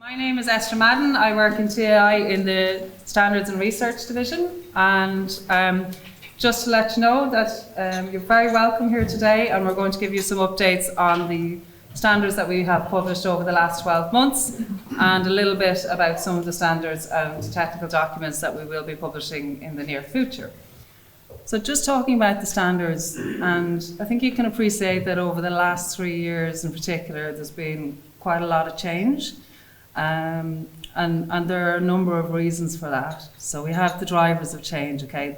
My name is Esther Madden. I work in TII in the Standards and Research Division, and just to let you know that you're very welcome here today, and we're going to give you some updates on the standards that we have published over the last 12 months and a little bit about some of the standards and technical documents that we will be publishing in the near future. So just talking about the standards, and I think you can appreciate that over the last 3 years in particular there's been quite a lot of change. And there are a number of reasons for that. So we have the drivers of change, okay?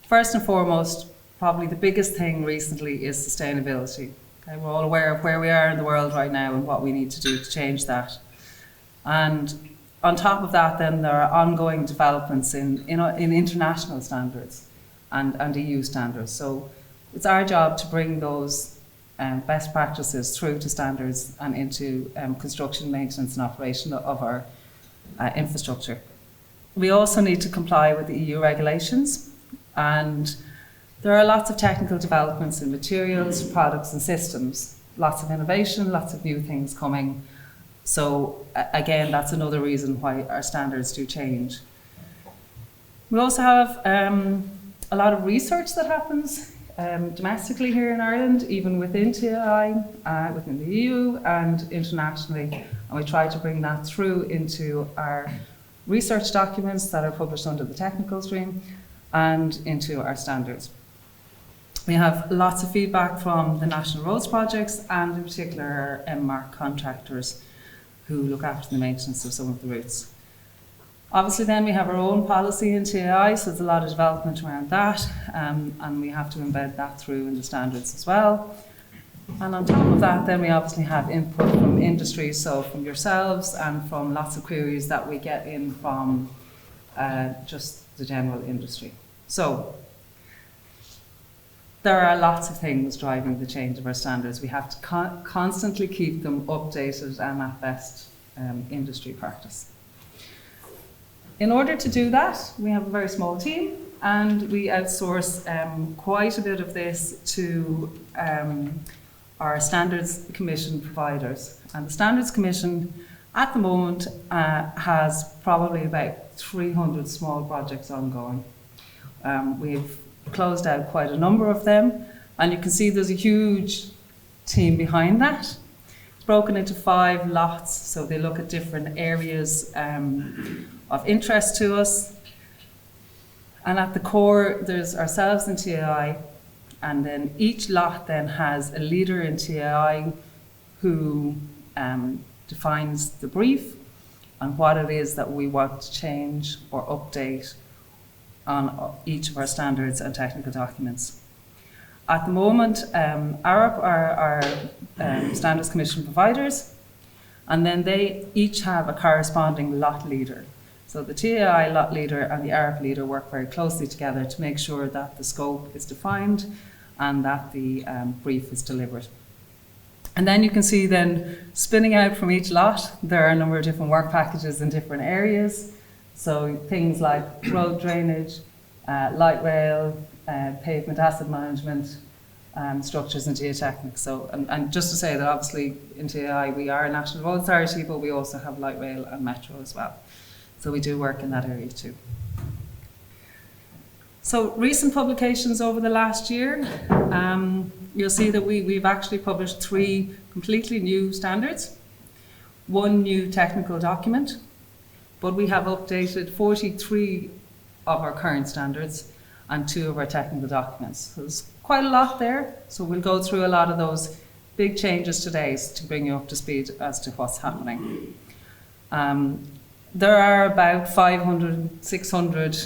First and foremost, probably the biggest thing recently is sustainability. Okay? We're all aware of where we are in the world right now and what we need to do to change that. And on top of that, then there are ongoing developments in international standards and EU standards. So it's our job to bring those best practices through to standards and into construction, maintenance and operation of our infrastructure. We also need to comply with the EU regulations, and there are lots of technical developments in materials, products and systems, lots of innovation, lots of new things coming. So again, that's another reason why our standards do change. We also have a lot of research that happens domestically here in Ireland, even within TII, within the EU and internationally, and we try to bring that through into our research documents that are published under the technical stream and into our standards. We have lots of feedback from the national roads projects and in particular our MMARC contractors who look after the maintenance of some of the routes. Obviously then we have our own policy in TII, so there's a lot of development around that, and we have to embed that through in the standards as well. And on top of that then we obviously have input from industry, so from yourselves and from lots of queries that we get in from just the general industry. So there are lots of things driving the change of our standards. We have to constantly keep them updated and at best industry practice. In order to do that, we have a very small team and we outsource quite a bit of this to our Standards Commission providers. And the Standards Commission at the moment has probably about 300 small projects ongoing. We've closed out quite a number of them, and you can see there's a huge team behind that. It's broken into 5 lots, so they look at different areas of interest to us. And at the core, there's ourselves in TII, and then each lot then has a leader in TII who defines the brief and what it is that we want to change or update on each of our standards and technical documents. At the moment, ARUP are our Standards Commission providers, and then they each have a corresponding lot leader. So the TII lot leader and the ARUP leader work very closely together to make sure that the scope is defined and that the brief is delivered. And then you can see then spinning out from each lot, there are a number of different work packages in different areas. So things like road drainage, light rail, pavement asset management, structures and geotechnics. So, and just to say that obviously in TII we are a national road authority, but we also have light rail and metro as well. So we do work in that area too. So recent publications over the last year, you'll see that we've actually published 3 completely new standards, 1 new technical document, but we have updated 43 of our current standards and 2 of our technical documents. So there's quite a lot there, so we'll go through a lot of those big changes today to bring you up to speed as to what's happening. There are about 500, 600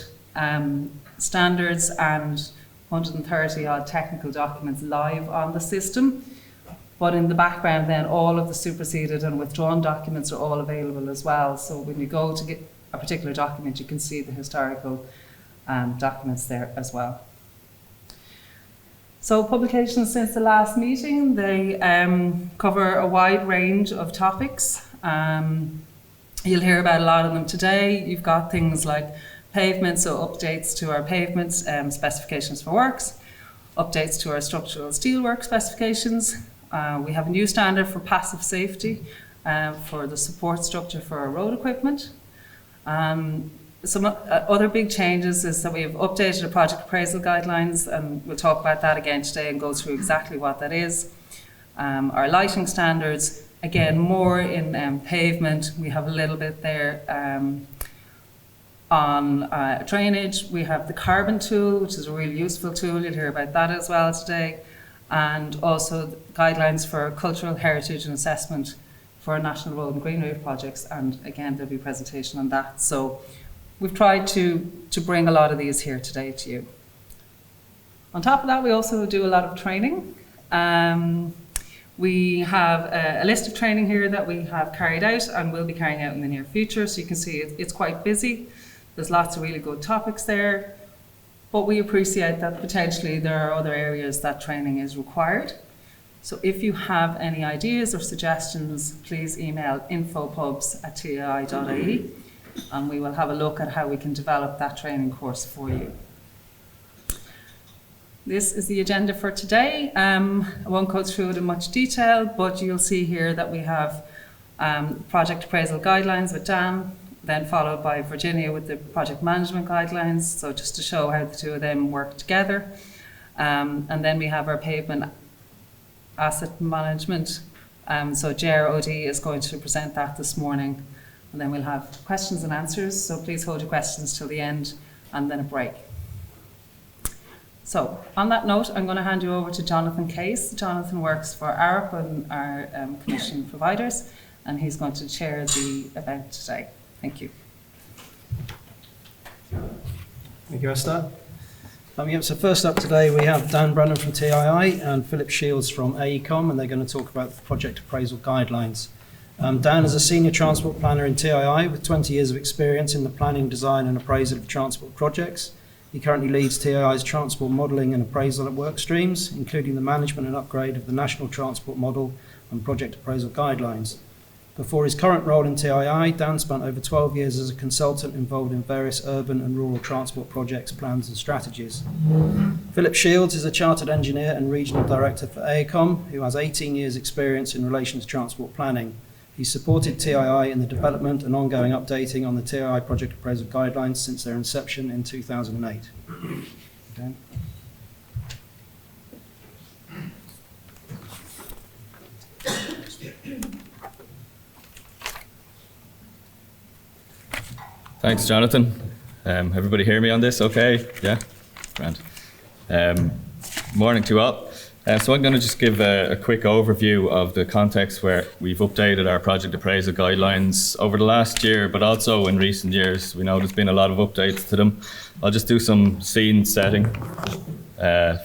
standards and 130 odd technical documents live on the system. But in the background then all of the superseded and withdrawn documents are all available as well. So when you go to get a particular document, you can see the historical documents there as well. So publications since the last meeting, they cover a wide range of topics. You'll hear about a lot of them today. You've got things like pavements, so updates to our pavements, specifications for works, updates to our structural steelwork specifications. We have a new standard for passive safety for the support structure for our road equipment. Some other big changes is that we've updated the project appraisal guidelines, and we'll talk about that again today and go through exactly what that is. Our lighting standards, again, more in pavement. We have a little bit there on drainage. We have the carbon tool, which is a really useful tool. You'll hear about that as well today. And also the guidelines for cultural heritage and assessment for National Road and Greenway projects. And again, there'll be a presentation on that. So we've tried to bring a lot of these here today to you. On top of that, we also do a lot of training. We have a list of training here that we have carried out and will be carrying out in the near future. So you can see it's quite busy. There's lots of really good topics there. But we appreciate that potentially there are other areas that training is required. So if you have any ideas or suggestions, please email infopubs@tii.ie and we will have a look at how we can develop that training course for you. This is the agenda for today. I won't go through it in much detail, but you'll see here that we have project appraisal guidelines with Dan, then followed by Virginia with the project management guidelines, so just to show how the two of them work together. And then we have our pavement asset management. So Ger OD is going to present that this morning, and then we'll have questions and answers, so please hold your questions till the end, and then a break. So on that note, I'm going to hand you over to Jonathan Case. Jonathan works for ARP and our commission providers, and he's going to chair the event today. Thank you. Thank you, Esther. So first up today we have Dan Brennan from TII and Philip Shields from AECOM, and they're going to talk about the project appraisal guidelines. Dan is a senior transport planner in TII with 20 years of experience in the planning, design and appraisal of transport projects. He currently leads TII's transport modelling and appraisal at work streams, including the management and upgrade of the National Transport Model and project appraisal guidelines. Before his current role in TII, Dan spent over 12 years as a consultant involved in various urban and rural transport projects, plans and strategies. Philip Shields is a chartered engineer and regional director for AECOM, who has 18 years experience in relation to transport planning. He supported TII in the development and ongoing updating on the TII project appraisal guidelines since their inception in 2008. Dan? Thanks, Jonathan. Everybody hear me on this okay? Yeah? Grand. Morning to you all. So I'm going to just give a quick overview of the context where we've updated our project appraisal guidelines over the last year, but also in recent years. We know there's been a lot of updates to them. I'll just do some scene setting,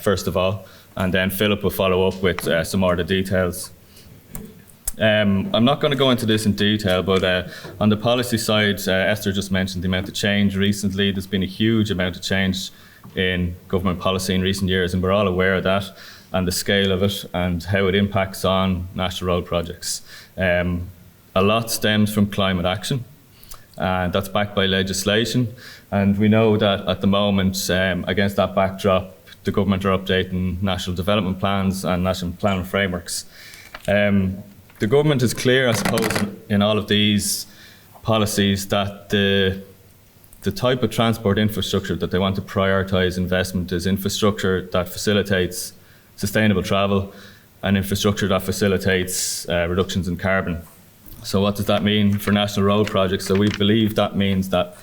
first of all, and then Philip will follow up with some more of the details. I'm not going to go into this in detail, but on the policy side, Esther just mentioned the amount of change recently. There's been a huge amount of change in government policy in recent years, and we're all aware of that and the scale of it and how it impacts on national road projects. A lot stems from climate action, and that's backed by legislation. And we know that at the moment, against that backdrop, the government are updating national development plans and national planning frameworks. The government is clear, I suppose, in all of these policies that the type of transport infrastructure that they want to prioritise investment is infrastructure that facilitates sustainable travel and infrastructure that facilitates reductions in carbon. So what does that mean for national road projects? So we believe that means that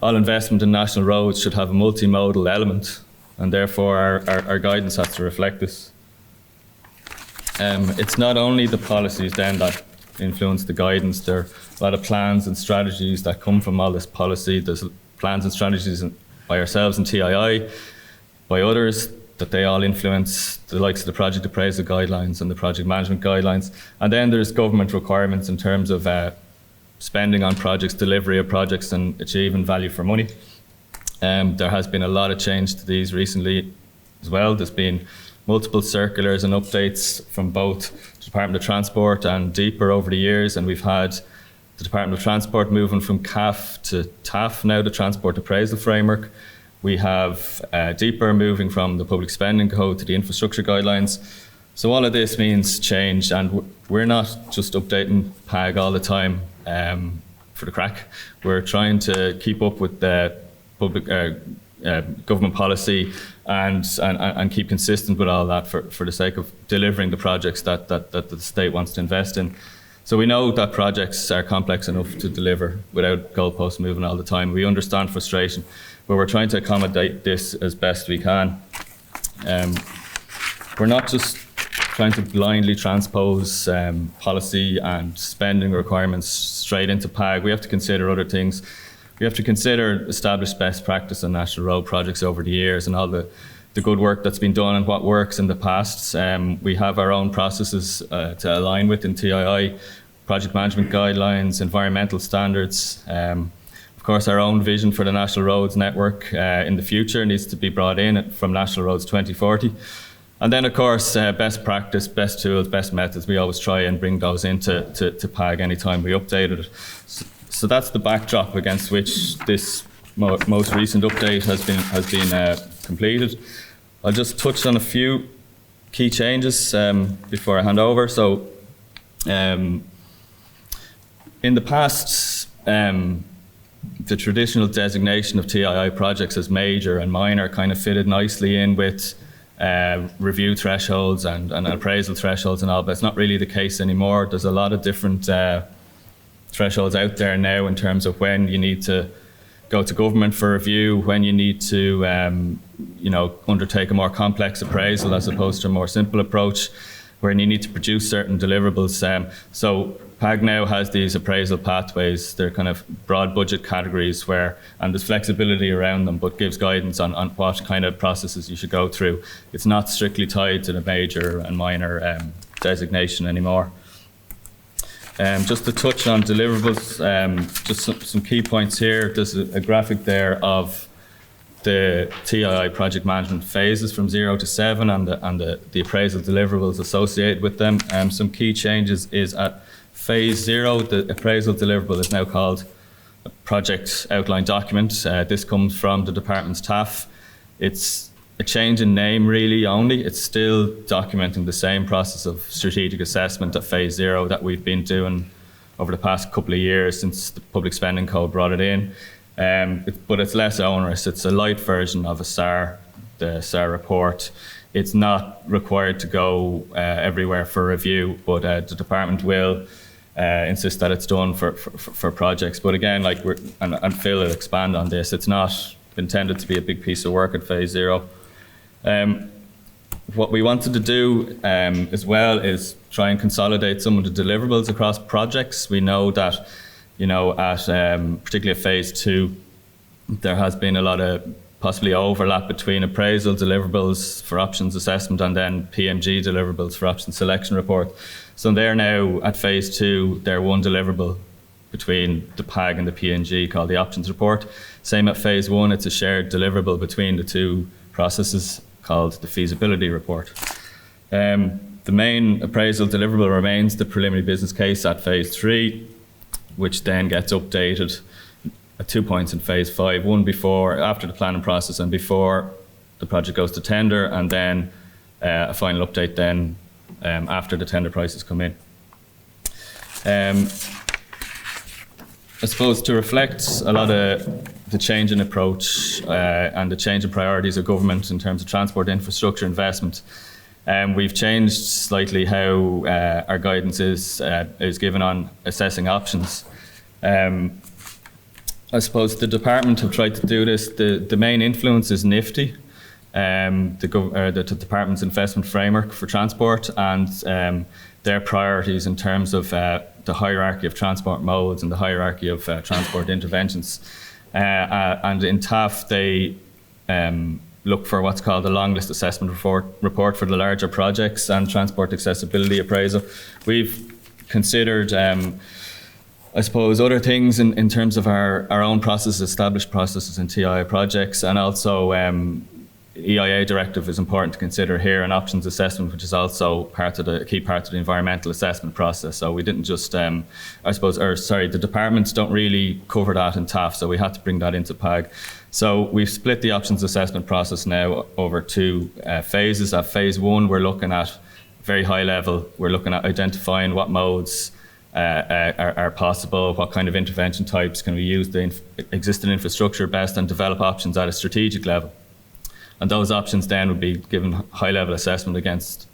all investment in national roads should have a multimodal element, and therefore our guidance has to reflect this. It's not only the policies then that influence the guidance. There are a lot of plans and strategies that come from all this policy. There's plans and strategies by ourselves and TII, by others, that they all influence the likes of the project appraisal guidelines and the project management guidelines. And then there's government requirements in terms of spending on projects, delivery of projects and achieving value for money. There has been a lot of change to these recently as well. There's been multiple circulars and updates from both the Department of Transport and DEPA over the years, and we've had the Department of Transport moving from CAF to TAF now, the Transport Appraisal Framework. We have DEPA moving from the Public Spending Code to the Infrastructure Guidelines. So all of this means change, and we're not just updating PAG all the time for the crack. We're trying to keep up with the public government policy and keep consistent with all that for the sake of delivering the projects that the state wants to invest in. So we know that projects are complex enough to deliver without goalposts moving all the time. We understand frustration, but we're trying to accommodate this as best we can. We're not just trying to blindly transpose policy and spending requirements straight into PAG. We have to consider other things. We have to consider established best practice on national road projects over the years and all the good work that's been done and what works in the past. We have our own processes to align with in TII, project management guidelines, environmental standards. Of course, our own vision for the National Roads Network in the future needs to be brought in from National Roads 2040. And then, of course, best practice, best tools, best methods. We always try and bring those into PAG anytime we update it. So that's the backdrop against which this most recent update has been completed. I'll just touch on a few key changes before I hand over. So, in the past, the traditional designation of TII projects as major and minor kind of fitted nicely in with review thresholds and appraisal thresholds and all, but it's not really the case anymore. There's a lot of different thresholds out there now in terms of when you need to go to government for review, when you need to undertake a more complex appraisal as opposed to a more simple approach, when you need to produce certain deliverables. So PAG now has these appraisal pathways. They're kind of broad budget categories and there's flexibility around them, but gives guidance on what kind of processes you should go through. It's not strictly tied to the major and minor designation anymore. Just to touch on deliverables, just some key points here. There's a graphic there of the TII project management phases from 0 to 7 and the appraisal deliverables associated with them. Some key changes is at phase 0, the appraisal deliverable is now called a project outline document. This comes from the department's TAF. It's a change in name really only. It's still documenting the same process of strategic assessment at phase 0 that we've been doing over the past couple of years since the Public Spending Code brought it in. But it's less onerous. It's a light version of the SAR report. It's not required to go everywhere for review, but the department will insist that it's done for projects. But again, and Phil will expand on this, it's not intended to be a big piece of work at phase 0. What we wanted to do as well is try and consolidate some of the deliverables across projects. We know that, particularly at phase 2, there has been a lot of possibly overlap between appraisal deliverables for options assessment and then PMG deliverables for option selection report. So they're now at phase 2, they're one deliverable between the PAG and the PNG called the options report. Same at phase 1, it's a shared deliverable between the two processes called the feasibility report. The main appraisal deliverable remains the preliminary business case at phase 3, which then gets updated at 2 points in phase 5, one after the planning process and before the project goes to tender, and then a final update then after the tender prices come in. I suppose to reflect a lot of the change in approach and the change in priorities of government in terms of transport infrastructure investment, we've changed slightly how our guidance is given on assessing options. I suppose the department have tried to do this. The main influence is NIFTY, the department's investment framework for transport, and their priorities in terms of the hierarchy of transport modes and the hierarchy of transport interventions. And in TAF, they look for what's called a long list assessment report for the larger projects and transport accessibility appraisal. We've considered I suppose other things in terms of our own processes, established processes in TII projects, and also EIA directive is important to consider here, and options assessment, which is also a key part of the environmental assessment process. So we didn't just, the departments don't really cover that in TAF, so we had to bring that into PAG. So we've split the options assessment process now over 2 phases. At phase 1, we're looking at very high level, we're looking at identifying what modes are possible, what kind of intervention types can we use the existing infrastructure best, and develop options at a strategic level. And those options then would be given high level assessment against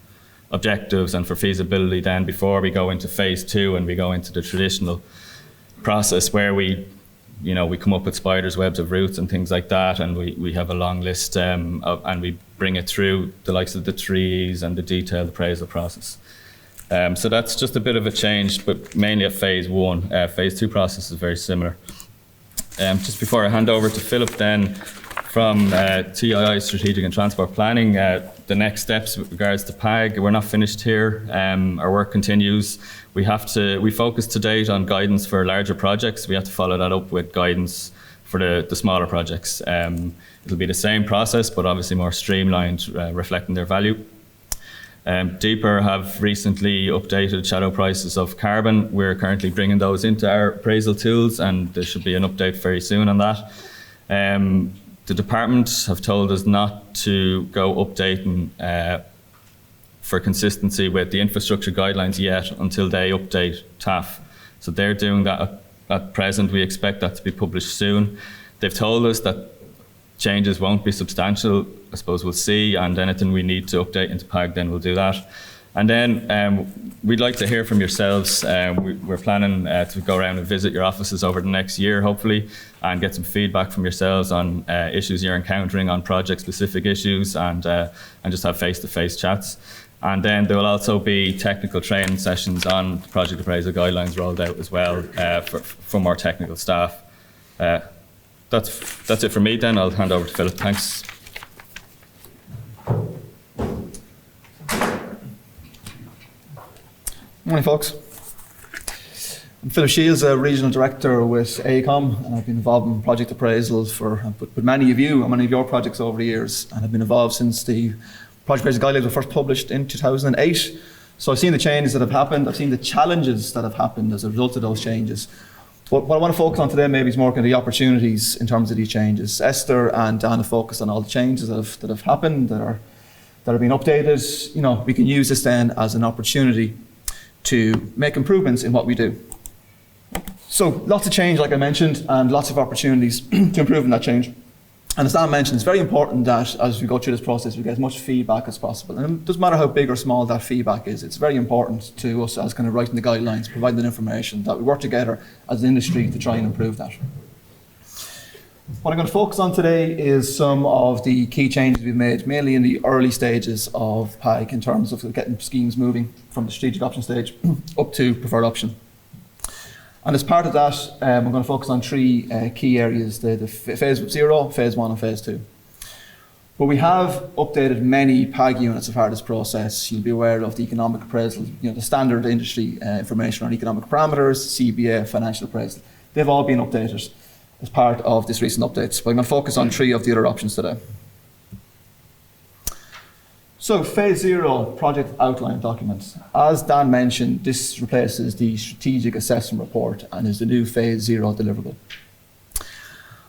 objectives and for feasibility then before we go into phase 2 and we go into the traditional process where we come up with spiders, webs of routes and things like that, and we have a long list and we bring it through the likes of the trees and the detailed appraisal process. So that's just a bit of a change, but mainly at phase 1. Phase 2 process is very similar. Just before I hand over to Philip then, from TII Strategic and Transport Planning, the next steps with regards to PAG, we're not finished here. Our work continues. We focus to date on guidance for larger projects. We have to follow that up with guidance for the smaller projects. It'll be the same process, but obviously more streamlined, reflecting their value. Deeper have recently updated shadow prices of carbon. We're currently bringing those into our appraisal tools, and there should be an update very soon on that. The department have told us not to go updating for consistency with the infrastructure guidelines yet until they update TAF. So they're doing that at present. We expect that to be published soon. They've told us that changes won't be substantial. I suppose we'll see, and anything we need to update into PAG, then we'll do that. And then we'd like to hear from yourselves. We're planning to go around and visit your offices over the next year, hopefully, and get some feedback from yourselves on issues you're encountering, on project-specific issues, and just have face-to-face chats. And then there will also be technical training sessions on the project appraisal guidelines rolled out as well for more technical staff. That's it for me then. I'll hand over to Philip. Thanks. Morning, folks. I'm Philip Shields, a Regional Director with AECOM, and I've been involved in project appraisals with many of you and many of your projects over the years, and I've been involved since the project appraisal guidelines were first published in 2008. So I've seen the changes that have happened, I've seen the challenges that have happened as a result of those changes. But what I want to focus on today maybe is more kind of the opportunities in terms of these changes. Esther and Dan have focused on all the changes that have happened, that are being updated. You know, we can use this then as an opportunity to make improvements in what we do. So lots of change, like I mentioned, and lots of opportunities to improve in that change. And as Dan mentioned, it's very important that as we go through this process, we get as much feedback as possible. And it doesn't matter how big or small that feedback is, it's very important to us as kind of writing the guidelines, providing that information, that we work together as an industry to try and improve that. What I'm going to focus on today is some of the key changes we've made, mainly in the early stages of PAG in terms of getting schemes moving from the strategic option stage up to preferred option. And as part of that, I'm going to focus on three key areas, the phase 0, phase 1 and phase 2. But we have updated many PAG units as part of this process. You'll be aware of the economic appraisal, the standard industry information on economic parameters, CBA, financial appraisal. They've all been updated as part of this recent updates. But I'm going to focus on three of the other options today. So phase 0 project outline document. As Dan mentioned, this replaces the strategic assessment report and is the new phase 0 deliverable.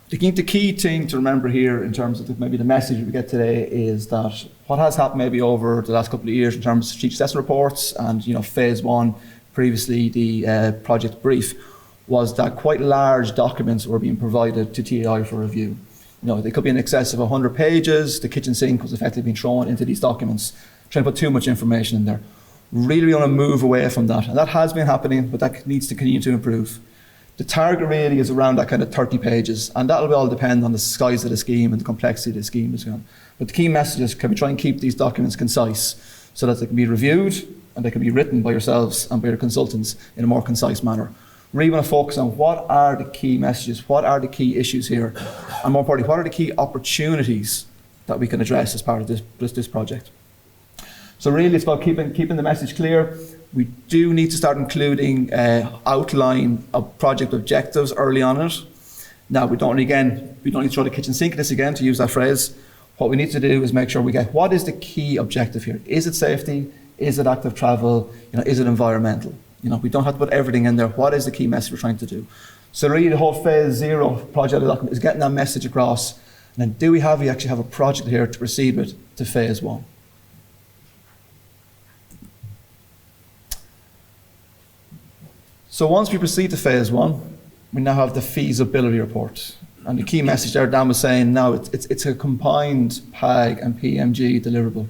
The key thing to remember here in terms of maybe the message we get today is that what has happened maybe over the last couple of years in terms of strategic assessment reports and phase 1, previously the project brief, was that quite large documents were being provided to TII for review. They could be in excess of 100 pages. The kitchen sink was effectively being thrown into these documents, trying to put too much information in there. Really want to move away from that. And that has been happening, but that needs to continue to improve. The target really is around that kind of 30 pages, and that'll all depend on the size of the scheme and the complexity of the scheme. But the key messages, can we try and keep these documents concise so that they can be reviewed and they can be written by yourselves and by your consultants in a more concise manner. Really want to focus on what are the key messages, what are the key issues here, and more importantly, what are the key opportunities that we can address as part of this project. So really it's about keeping the message clear. We do need to start including outline of project objectives early on in it. Now we don't need to throw the kitchen sink at this again, to use that phrase. What we need to do is make sure we get what is the key objective here. Is it safety? Is it active travel? Is it environmental? We don't have to put everything in there. What is the key message we're trying to do? So really the whole phase 0 project document is getting that message across. And then do we actually have a project here to proceed with to phase 1? So once we proceed to phase one, we now have the feasibility report. And the key message there, Dan was saying, now it's a combined PAG and PMG deliverable,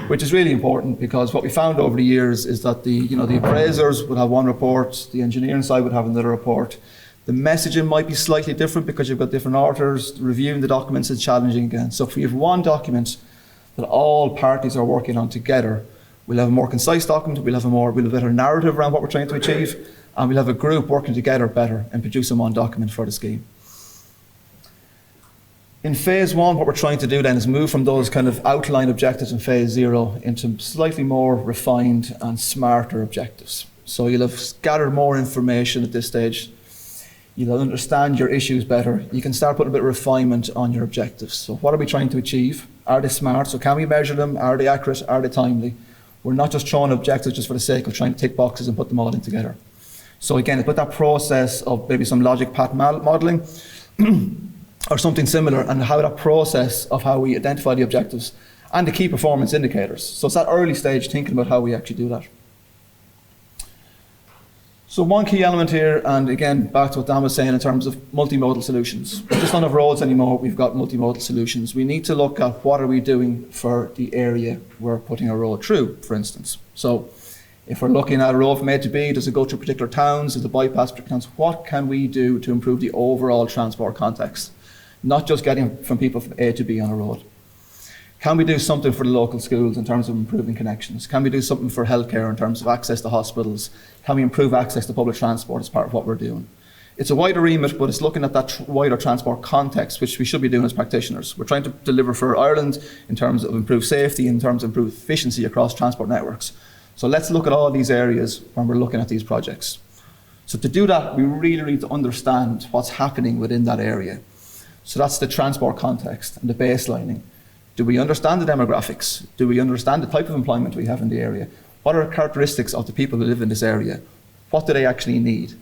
which is really important because what we found over the years is that the appraisers would have one report, the engineering side would have another report. The messaging might be slightly different because you've got different authors. Reviewing the documents is challenging again. So if we have one document that all parties are working on together, we'll have a more concise document, we'll have a better narrative around what we're trying to achieve, and we'll have a group working together better and producing one document for the scheme. In phase one, what we're trying to do then is move from those kind of outline objectives in phase zero into slightly more refined and smarter objectives. So you'll have gathered more information at this stage. You'll understand your issues better. You can start putting a bit of refinement on your objectives. So what are we trying to achieve? Are they smart? So can we measure them? Are they accurate? Are they timely? We're not just throwing objectives just for the sake of trying to tick boxes and put them all in together. So again, it's about that process of maybe some logic path modelling or something similar, and how that process of how we identify the objectives and the key performance indicators. So it's that early stage thinking about how we actually do that. So one key element here, and again, back to what Dan was saying in terms of multimodal solutions. We just don't have roads anymore, we've got multimodal solutions. We need to look at what are we doing for the area we're putting a road through, for instance. So if we're looking at a road from A to B, does it go through particular towns, does it bypass particular towns? What can we do to improve the overall transport context? Not just getting from people from A to B on a road. Can we do something for the local schools in terms of improving connections? Can we do something for healthcare in terms of access to hospitals? Can we improve access to public transport as part of what we're doing? It's a wider remit, but it's looking at that wider transport context, which we should be doing as practitioners. We're trying to deliver for Ireland in terms of improved safety, in terms of improved efficiency across transport networks. So let's look at all these areas when we're looking at these projects. So to do that, we really need to understand what's happening within that area. So that's the transport context and the baselining. Do we understand the demographics? Do we understand the type of employment we have in the area? What are the characteristics of the people who live in this area? What do they actually need?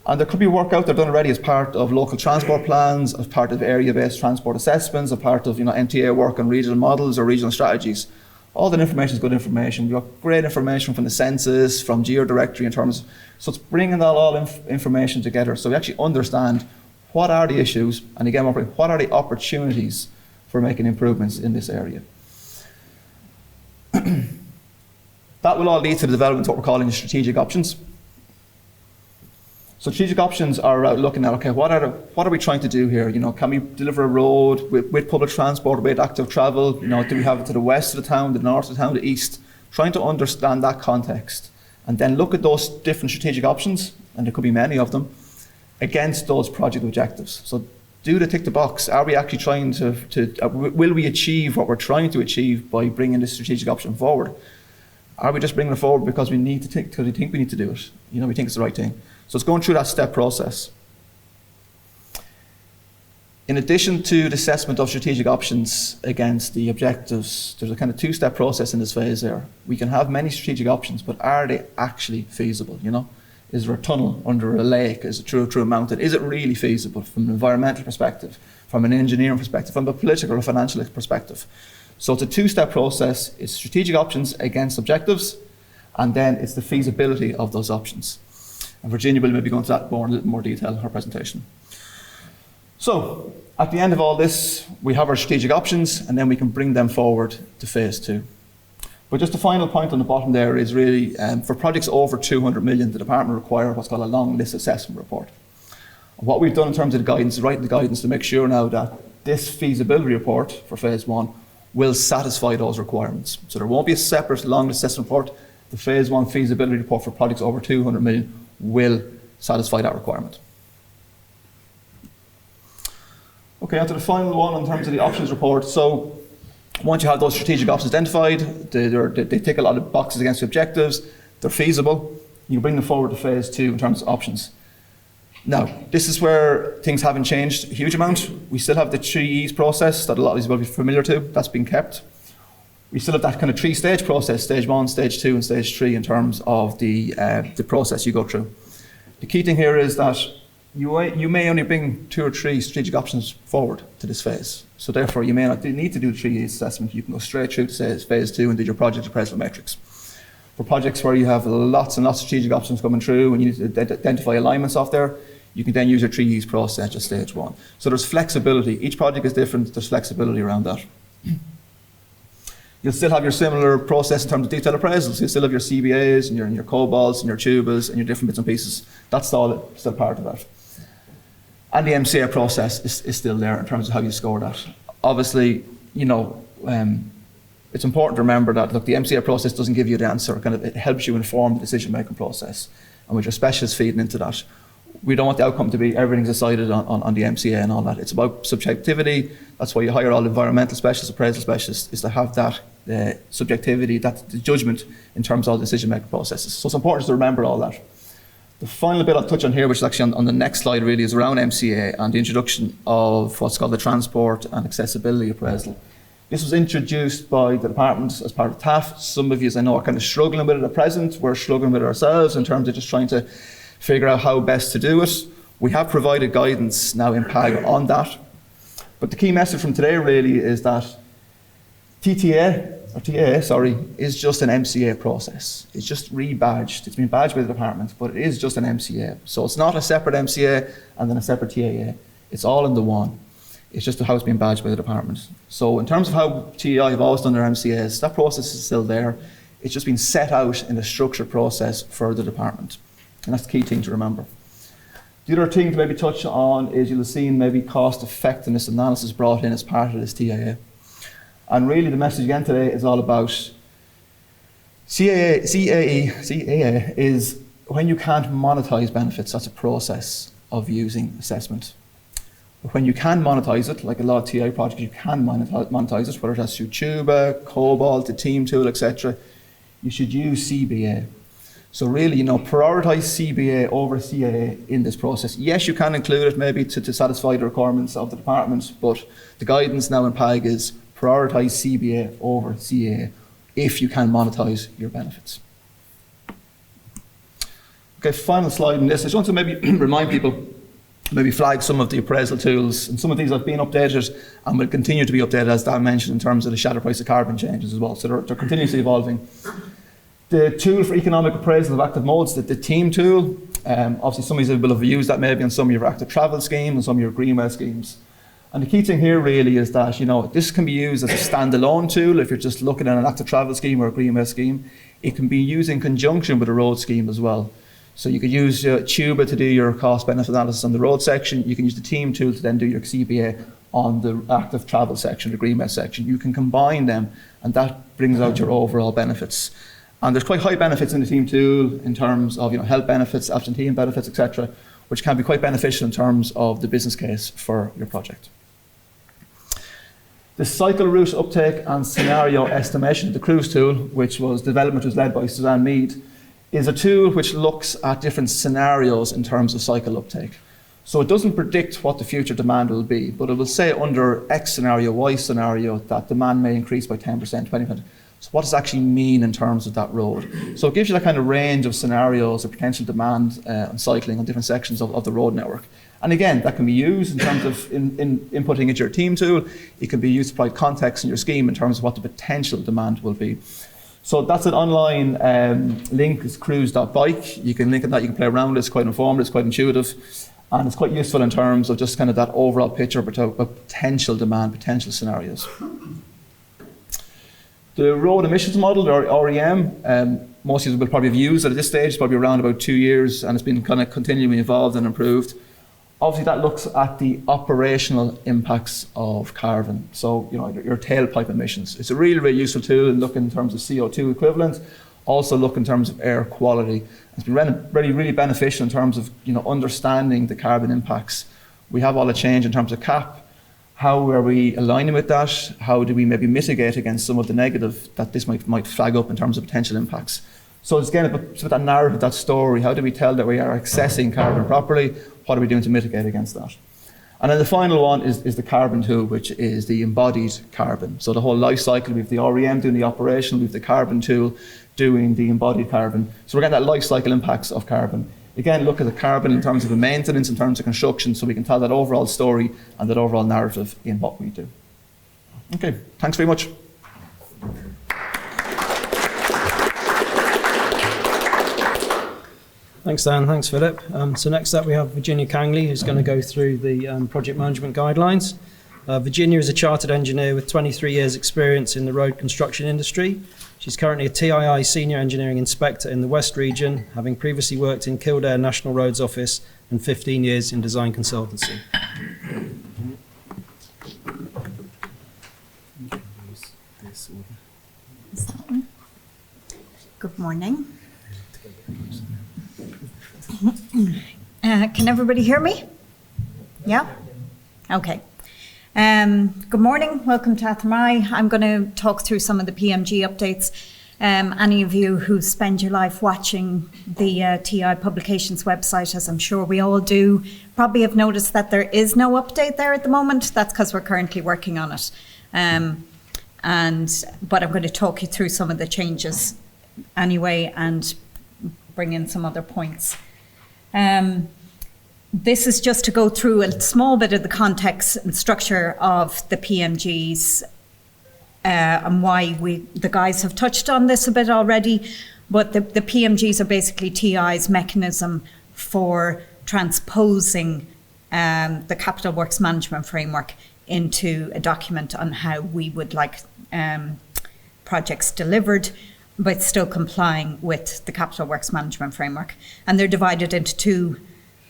And there could be work out there done already as part of local transport plans, as part of area-based transport assessments, as part of MTA work on regional models or regional strategies. All that information is good information. We've got great information from the census, from GeoDirectory in terms of, so it's bringing that all information together so we actually understand what are the issues, and again, what are the opportunities for making improvements in this area. That will all lead to the development of what we're calling strategic options. So strategic options are about looking at, okay, what are we trying to do here? Can we deliver a road with public transport, with active travel? Do we have it to the west of the town, the north of the town, the east? Trying to understand that context and then look at those different strategic options, and there could be many of them, against those project objectives. So do the tick the box. Are we actually trying will we achieve what we're trying to achieve by bringing this strategic option forward? Are we just bringing it forward because we need to because we think we need to do it? We think it's the right thing. So it's going through that step process. In addition to the assessment of strategic options against the objectives, there's a kind of two-step process in this phase there. We can have many strategic options, but are they actually feasible? Is there a tunnel under a lake? Is it through a mountain? Is it really feasible from an environmental perspective, from an engineering perspective, from a political or financial perspective? So it's a two-step process. It's strategic options against objectives, and then it's the feasibility of those options. And Virginia will maybe go into that in a little more detail in her presentation. So at the end of all this, we have our strategic options, and then we can bring them forward to phase two. But just the final point on the bottom there is really, for projects over 200 million, the department require what's called a long list assessment report. And what we've done in terms of the guidance is write the guidance to make sure now that this feasibility report for phase one will satisfy those requirements. So there won't be a separate long list assessment report. The phase one feasibility report for projects over 200 million will satisfy that requirement. Okay, on to the final one in terms of the options report. So once you have those strategic options identified, they tick a lot of boxes against the objectives, they're feasible, you bring them forward to phase two in terms of options. Now, this is where things haven't changed a huge amount. We still have the 3 E's process that a lot of you will be familiar to, that's been kept. We still have that kind of 3-stage process, stage 1, stage 2 and stage 3 in terms of the process you go through. The key thing here is that you may only bring 2 or 3 strategic options forward to this phase. So therefore you may not need to do 3 E's assessment. You can go straight through to phase 2 and do your project appraisal metrics. For projects where you have lots and lots of strategic options coming through and you need to identify alignments off there, you can then use your 3Es process at stage 1. So there's flexibility. Each project is different, there's flexibility around that. You'll still have your similar process in terms of detailed appraisals. You'll still have your CBAs and your cobalts and your tubas and your different bits and pieces. That's all still part of that. And the MCA process is still there in terms of how you score that. Obviously, it's important to remember that, look, the MCA process doesn't give you the answer. It helps you inform the decision-making process. And with your specialists feeding into that, we don't want the outcome to be everything's decided on the MCA and all that. It's about subjectivity. That's why you hire all environmental specialists, appraisal specialists, is to have that subjectivity, that the judgment in terms of all decision-making processes. So it's important to remember all that. The final bit I'll touch on here, which is actually on the next slide really, is around MCA and the introduction of what's called the transport and accessibility appraisal. This was introduced by the department as part of TAF. Some of you, as I know, are kind of struggling with it at present. We're struggling with it ourselves in terms of just trying to figure out how best to do it. We have provided guidance now in PAG on that. But the key message from today really is that TII is just an MCA process. It's just rebadged. It's been badged by the department, but it is just an MCA. So it's not a separate MCA and then a separate TIA. It's all in the one. It's just how it's been badged by the department. So in terms of how TII have always done their MCAs, that process is still there. It's just been set out in a structured process for the department. And that's the key thing to remember. The other thing to maybe touch on is you'll have seen maybe cost effectiveness analysis brought in as part of this TIA. And really the message again today is all about CAA is when you can't monetize benefits, that's a process of using assessment. But when you can monetize it, like a lot of TI projects, you can monetize it, whether that's through Tuba, Cobalt, the team tool, etc. You should use CBA. So really, prioritize CBA over CAA in this process. Yes, you can include it maybe to satisfy the requirements of the department, but the guidance now in PAG is prioritize CBA over CAA if you can monetize your benefits. Okay, final slide in this. I just want to maybe remind people, maybe flag some of the appraisal tools, and some of these have been updated and will continue to be updated, as Dan mentioned, in terms of the shadow price of carbon changes as well. So they're continuously evolving. The tool for economic appraisal of active modes, the team tool, obviously some of you will have used that maybe on some of your active travel schemes and some of your greenway schemes. And the key thing here really is that, this can be used as a standalone tool if you're just looking at an active travel scheme or a greenway scheme. It can be used in conjunction with a road scheme as well. So you could use Tuba to do your cost benefit analysis on the road section. You can use the team tool to then do your CBA on the active travel section, the greenway section. You can combine them and that brings out your overall benefits. And there's quite high benefits in the team tool in terms of health benefits, absenteeism benefits, etc., which can be quite beneficial in terms of the business case for your project. The cycle route uptake and scenario estimation, the cruise tool, which was led by Suzanne Mead, is a tool which looks at different scenarios in terms of cycle uptake. So it doesn't predict what the future demand will be, but it will say under X scenario, Y scenario, that demand may increase by 10%, 20%. So what does it actually mean in terms of that road? So it gives you that kind of range of scenarios of potential demand and cycling on different sections of the road network. And again, that can be used in terms of inputting into your team tool. It can be used to provide context in your scheme in terms of what the potential demand will be. So that's an online link, it's cruise.bike. You can link on that, you can play around with it, it's quite informative, it's quite intuitive. And it's quite useful in terms of just kind of that overall picture of potential demand, potential scenarios. The road emissions model, or REM, most of you will probably have used it at this stage. It's probably around about 2 years, and it's been kind of continually evolved and improved. Obviously, that looks at the operational impacts of carbon. So, your tailpipe emissions. It's a really, really useful tool in looking in terms of CO2 equivalent. Also look in terms of air quality. It's been really, really beneficial in terms of understanding the carbon impacts. We have all the change in terms of CAP. How are we aligning with that? How do we maybe mitigate against some of the negative that this might flag up in terms of potential impacts? So it's again about that narrative, that story. How do we tell that we are accessing carbon properly? What are we doing to mitigate against that? And then the final one is the carbon tool, which is the embodied carbon. So the whole life cycle, we have the REM doing the operational, we have the carbon tool doing the embodied carbon. So we're getting that life cycle impacts of carbon. Again, look at the carbon in terms of the maintenance, in terms of construction, so we can tell that overall story and that overall narrative in what we do. Okay, thanks very much. Thanks, Dan. Thanks, Philip. So next up, we have Virginia Kangley, who's going to go through the project management guidelines. Virginia is a chartered engineer with 23 years' experience in the road construction industry. She's currently a TII Senior Engineering Inspector in the West Region, having previously worked in Kildare National Roads Office and 15 years in design consultancy. Good morning. Can everybody hear me? Yeah? Okay. Good morning. Welcome to Athenry. I'm going to talk through some of the PMG updates. Any of you who spend your life watching the TII Publications website, as I'm sure we all do, probably have noticed that there is no update there at the moment. That's because we're currently working on it. But I'm going to talk you through some of the changes anyway and bring in some other points. This is just to go through a small bit of the context and structure of the PMGs and why the guys have touched on this a bit already, but the PMGs are basically TI's mechanism for transposing the Capital Works Management Framework into a document on how we would like projects delivered, but still complying with the Capital Works Management Framework. And they're divided into two.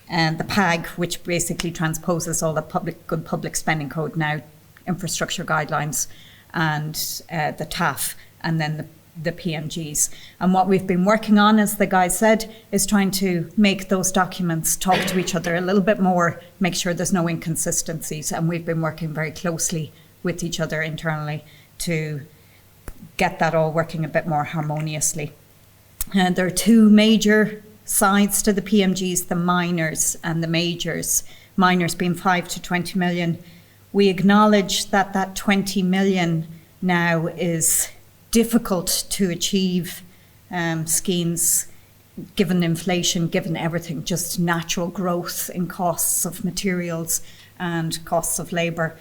The PAG, which basically transposes all the good public spending code now, infrastructure guidelines, and the TAF, and then the PMGs. And what we've been working on, as the guy said, is trying to make those documents talk to each other a little bit more, make sure there's no inconsistencies. And we've been working very closely with each other internally to get that all working a bit more harmoniously. And there are two major sides to the PMGs, the minors and the majors. Minors being 5 to 20 million. We acknowledge that 20 million now is difficult to achieve schemes, given inflation, given everything, just natural growth in costs of materials and costs of labour.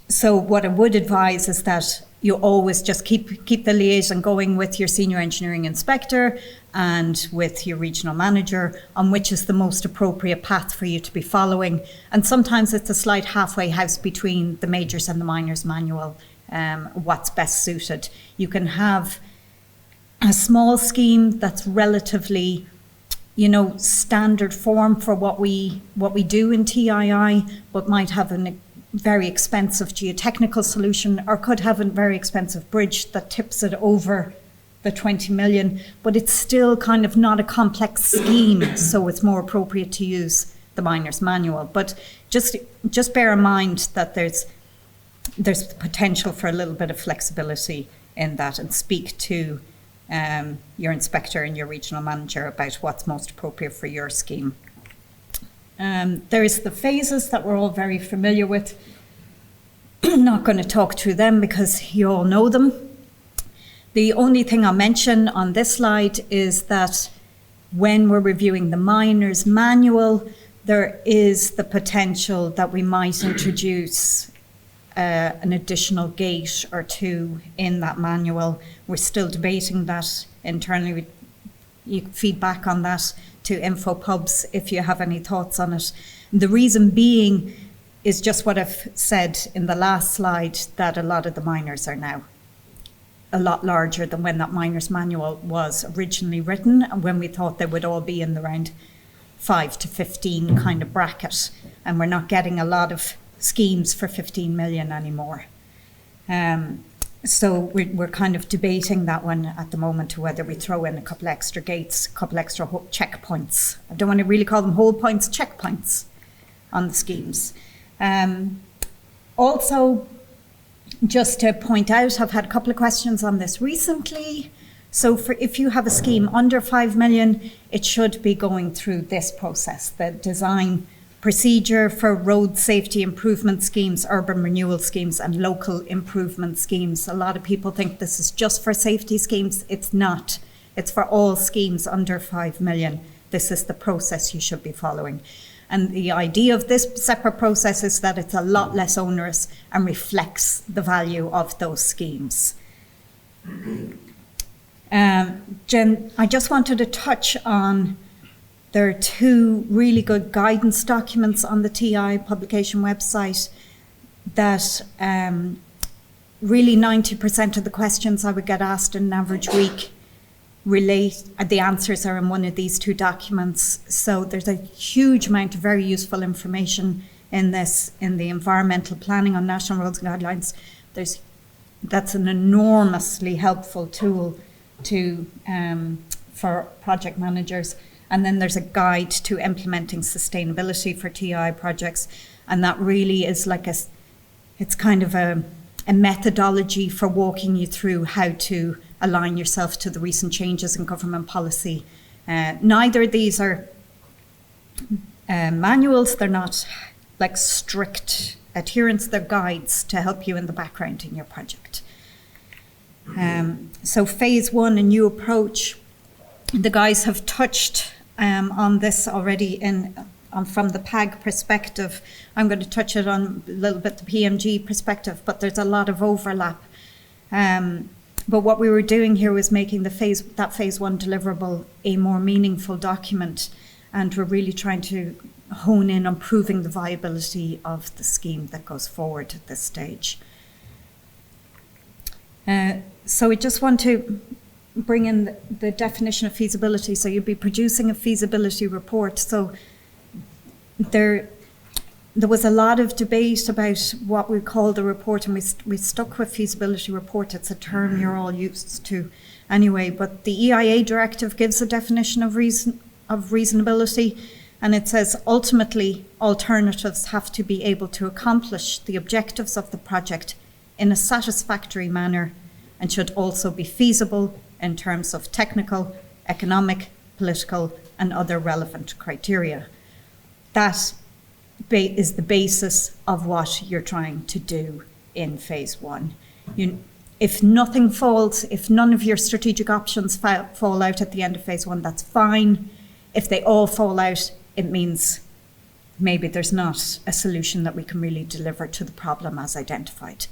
So what I would advise is that you always just keep the liaison going with your senior engineering inspector and with your regional manager on which is the most appropriate path for you to be following. And sometimes it's a slight halfway house between the majors and the minors manual, what's best suited. You can have a small scheme that's relatively, standard form for what we do in TII, but might have a very expensive geotechnical solution, or could have a very expensive bridge that tips it over the 20 million, but it's still kind of not a complex scheme, so it's more appropriate to use the miner's manual. But just bear in mind that there's potential for a little bit of flexibility in that, and speak to your inspector and your regional manager about what's most appropriate for your scheme. There's the phases that we're all very familiar with. I'm not going to talk through them because you all know them. The only thing I'll mention on this slide is that when we're reviewing the miner's manual, there is the potential that we might introduce an additional gate or two in that manual. We're still debating that internally. You can feedback on that to InfoPubs if you have any thoughts on it. The reason being is just what I've said in the last slide, that a lot of the miners are now a lot larger than when that miner's manual was originally written, and when we thought they would all be in the around 5 to 15 kind of bracket. And we're not getting a lot of schemes for 15 million anymore. So we're kind of debating that one at the moment, whether we throw in a couple extra gates, a couple extra checkpoints. I don't want to really call them hold points, checkpoints on the schemes. Also, just to point out, I've had a couple of questions on this recently. So if you have a scheme under 5 million, it should be going through this process, the design procedure for road safety improvement schemes, urban renewal schemes, and local improvement schemes. A lot of people think this is just for safety schemes. It's not. It's for all schemes under 5 million. This is the process you should be following. And the idea of this separate process is that it's a lot less onerous and reflects the value of those schemes. Jen, I just wanted to touch on, there are two really good guidance documents on the TII publication website that really 90% of the questions I would get asked in an average week the answers are in one of these two documents. So there's a huge amount of very useful information in this, in the environmental planning on national roads and guidelines. That's an enormously helpful tool for project managers. And then there's a guide to implementing sustainability for TI projects. And that really is it's kind of a methodology for walking you through how to align yourself to the recent changes in government policy. Neither of these are manuals. They're not like strict adherence. They're guides to help you in the background in your project. So phase one, a new approach. The guys have touched on this already from the PAG perspective. I'm going to touch it on a little bit the PMG perspective, but there's a lot of overlap. But what we were doing here was making that phase one deliverable a more meaningful document, and we're really trying to hone in on proving the viability of the scheme that goes forward at this stage. So we just want to bring in the definition of feasibility. So you'll be producing a feasibility report. So there was a lot of debate about what we call the report, and we stuck with feasibility report. It's a term you're all used to anyway, but the EIA directive gives a definition of reasonability, and it says ultimately alternatives have to be able to accomplish the objectives of the project in a satisfactory manner and should also be feasible in terms of technical, economic, political, and other relevant criteria. That is the basis of what you're trying to do in phase one. If nothing falls, if none of your strategic options fall out at the end of phase one, that's fine. If they all fall out, it means maybe there's not a solution that we can really deliver to the problem as identified.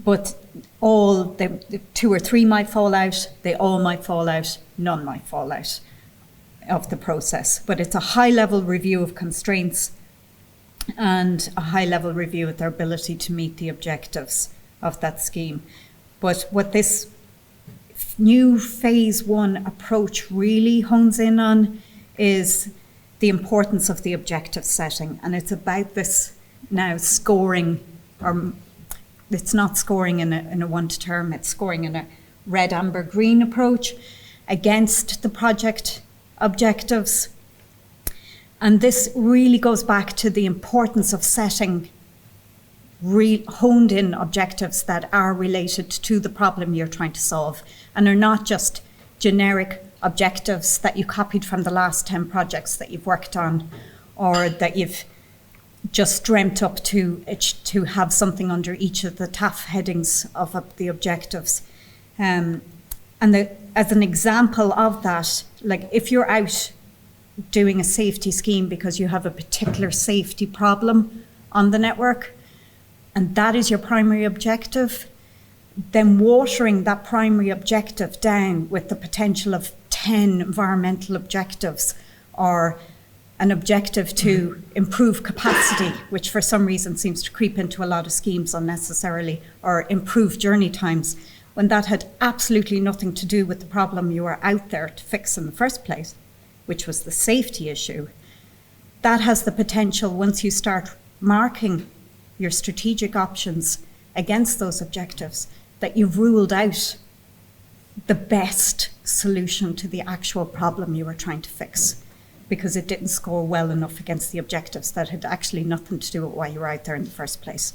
But all the 2 or 3 might fall out, they all might fall out, none might fall out of the process. But it's a high-level review of constraints and a high-level review of their ability to meet the objectives of that scheme. But what this new phase one approach really hones in on is the importance of the objective setting. And it's about this now scoring, or it's not scoring in a one-to-term, it's scoring in a red, amber, green approach against the project objectives. And this really goes back to the importance of setting honed in objectives that are related to the problem you're trying to solve and are not just generic objectives that you copied from the last 10 projects that you've worked on, or that you've just dreamt up to have something under each of the TAF headings of the objectives. As an example of that, like if you're out doing a safety scheme because you have a particular safety problem on the network, and that is your primary objective, then watering that primary objective down with the potential of 10 environmental objectives, or an objective to improve capacity, which for some reason seems to creep into a lot of schemes unnecessarily, or improve journey times, when that had absolutely nothing to do with the problem you were out there to fix in the first place, which was the safety issue. That has the potential, once you start marking your strategic options against those objectives, that you've ruled out the best solution to the actual problem you were trying to fix, because it didn't score well enough against the objectives that had actually nothing to do with why you were out there in the first place.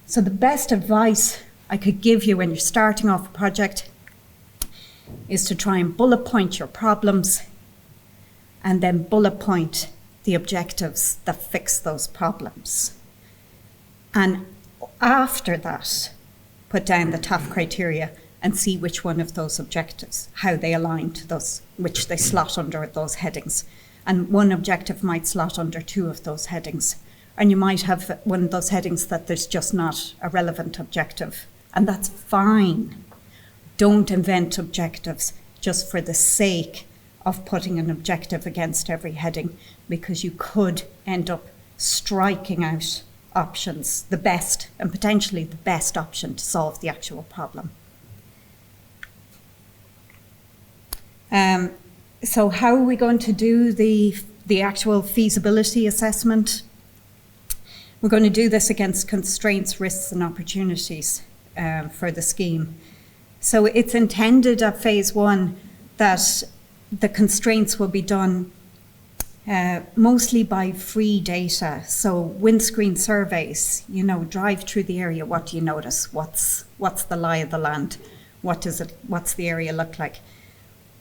So the best advice I could give you when you're starting off a project is to try and bullet point your problems and then bullet point the objectives that fix those problems. And after that, put down the TAF criteria and see which one of those objectives, how they align to those, which they slot under those headings. And one objective might slot under 2 of those headings. And you might have one of those headings that there's just not a relevant objective. And that's fine. Don't invent objectives just for the sake of putting an objective against every heading, because you could end up striking out options, the best and potentially the best option to solve the actual problem. So how are we going to do the actual feasibility assessment? We're going to do this against constraints, risks and opportunities for the scheme. So it's intended at phase 1 that the constraints will be done mostly by free data. So windscreen surveys, drive through the area. What do you notice? What's the lie of the land? What's the area look like?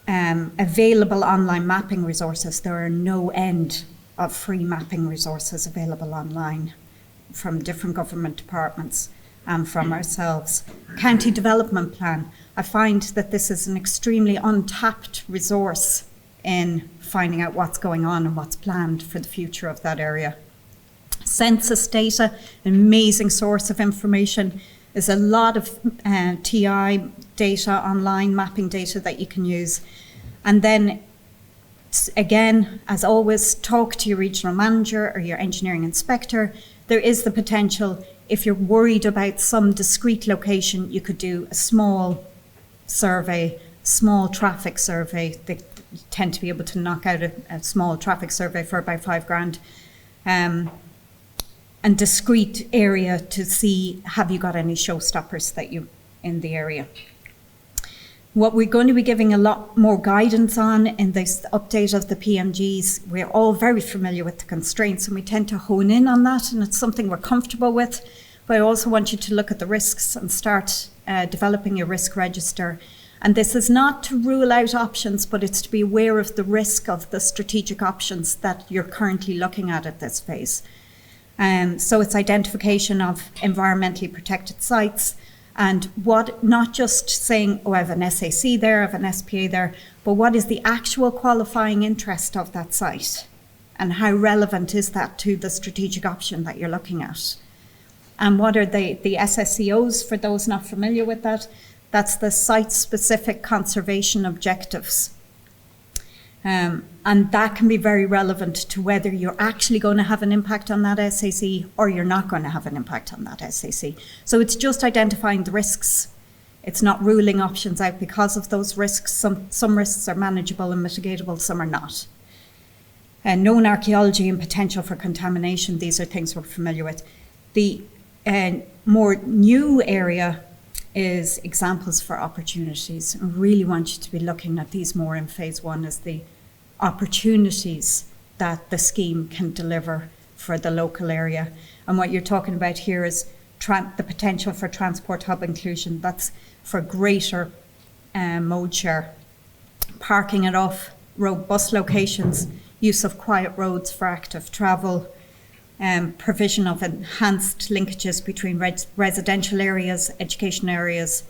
Available online mapping resources. There are no end of free mapping resources available online from different government departments and from ourselves. County development plan. I find that this is an extremely untapped resource in finding out what's going on and what's planned for the future of that area. Census data, an amazing source of information. There's a lot of TI data, online mapping data that you can use. And then, again, as always, talk to your regional manager or your engineering inspector. There is the potential, if you're worried about some discrete location, you could do a small survey, small traffic survey. They tend to be able to knock out a small traffic survey for about $5,000. And discrete area to see, have you got any showstoppers that you in the area? What we're going to be giving a lot more guidance on in this update of the PMGs, we're all very familiar with the constraints and we tend to hone in on that, and it's something we're comfortable with. But I also want you to look at the risks and start developing your risk register. And this is not to rule out options, but it's to be aware of the risk of the strategic options that you're currently looking at this phase. So it's identification of environmentally protected sites, and what, not just saying, oh, I have an SAC there, I have an SPA there, but what is the actual qualifying interest of that site? And how relevant is that to the strategic option that you're looking at? And what are the SSCOs, for those not familiar with that? That's the site-specific conservation objectives. And that can be very relevant to whether you're actually going to have an impact on that SAC or you're not going to have an impact on that SAC. So it's just identifying the risks. It's not ruling options out because of those risks. Some risks are manageable and mitigatable, some are not. Known archaeology and potential for contamination, these are things we're familiar with. The more new area is examples for opportunities. I really want you to be looking at these more in phase 1 as the opportunities that the scheme can deliver for the local area. And what you're talking about here is the potential for transport hub inclusion. That's for greater mode share, parking at off-road bus locations, use of quiet roads for active travel, provision of enhanced linkages between residential areas, education areas,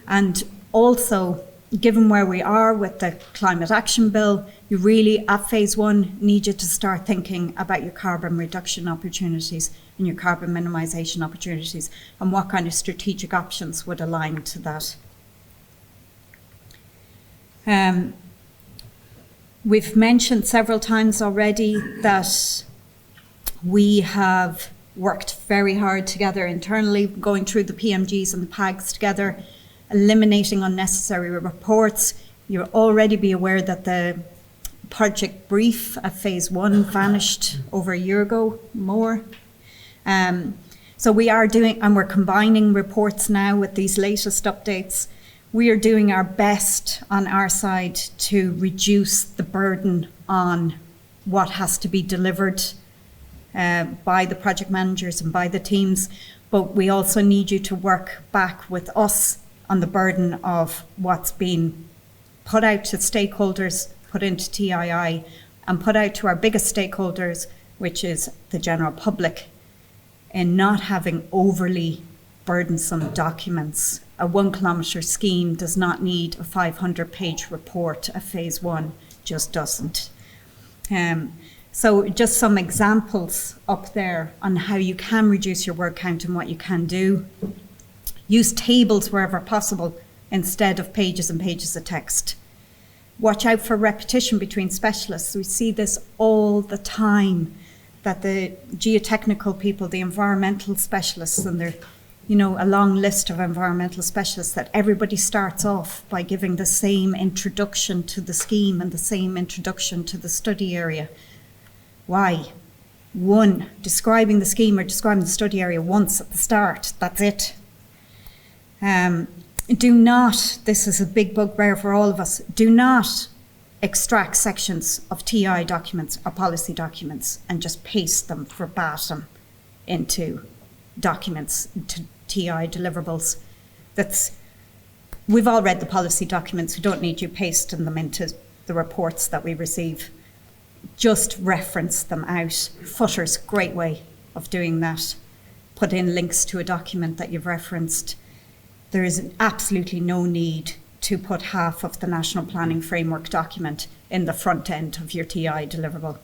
and also, given where we are with the Climate Action Bill, you really, at phase 1, need you to start thinking about your carbon reduction opportunities and your carbon minimisation opportunities and what kind of strategic options would align to that. We've mentioned several times already that we have worked very hard together internally, going through the PMGs and the PAGs together, eliminating unnecessary reports. You'll already be aware that the project brief at phase 1 vanished over a year ago, more. So we are doing, and we're combining reports now with these latest updates. We are doing our best on our side to reduce the burden on what has to be delivered by the project managers and by the teams, but we also need you to work back with us on the burden of what's been put out to stakeholders, put into TII, and put out to our biggest stakeholders, which is the general public, in not having overly burdensome documents. A 1 kilometre scheme does not need a 500-page report at phase 1, just doesn't. So just some examples up there on how you can reduce your word count and what you can do. Use tables wherever possible. instead of pages and pages of text. Watch out for repetition between specialists. We see this all the time, that the geotechnical people, the environmental specialists, and there, a long list of environmental specialists, that everybody starts off by giving the same introduction to the scheme and the same introduction to the study area. Why? One, describing the scheme or describing the study area once at the start. That's it. Do not, this is a big bugbear for all of us, do not extract sections of TI documents or policy documents and just paste them verbatim into documents, into TI deliverables. We've all read the policy documents. We don't need you pasting them into the reports that we receive. Just reference them out. Footer's a great way of doing that. Put in links to a document that you've referenced. There is absolutely no need to put half of the National Planning Framework document in the front end of your TI deliverable.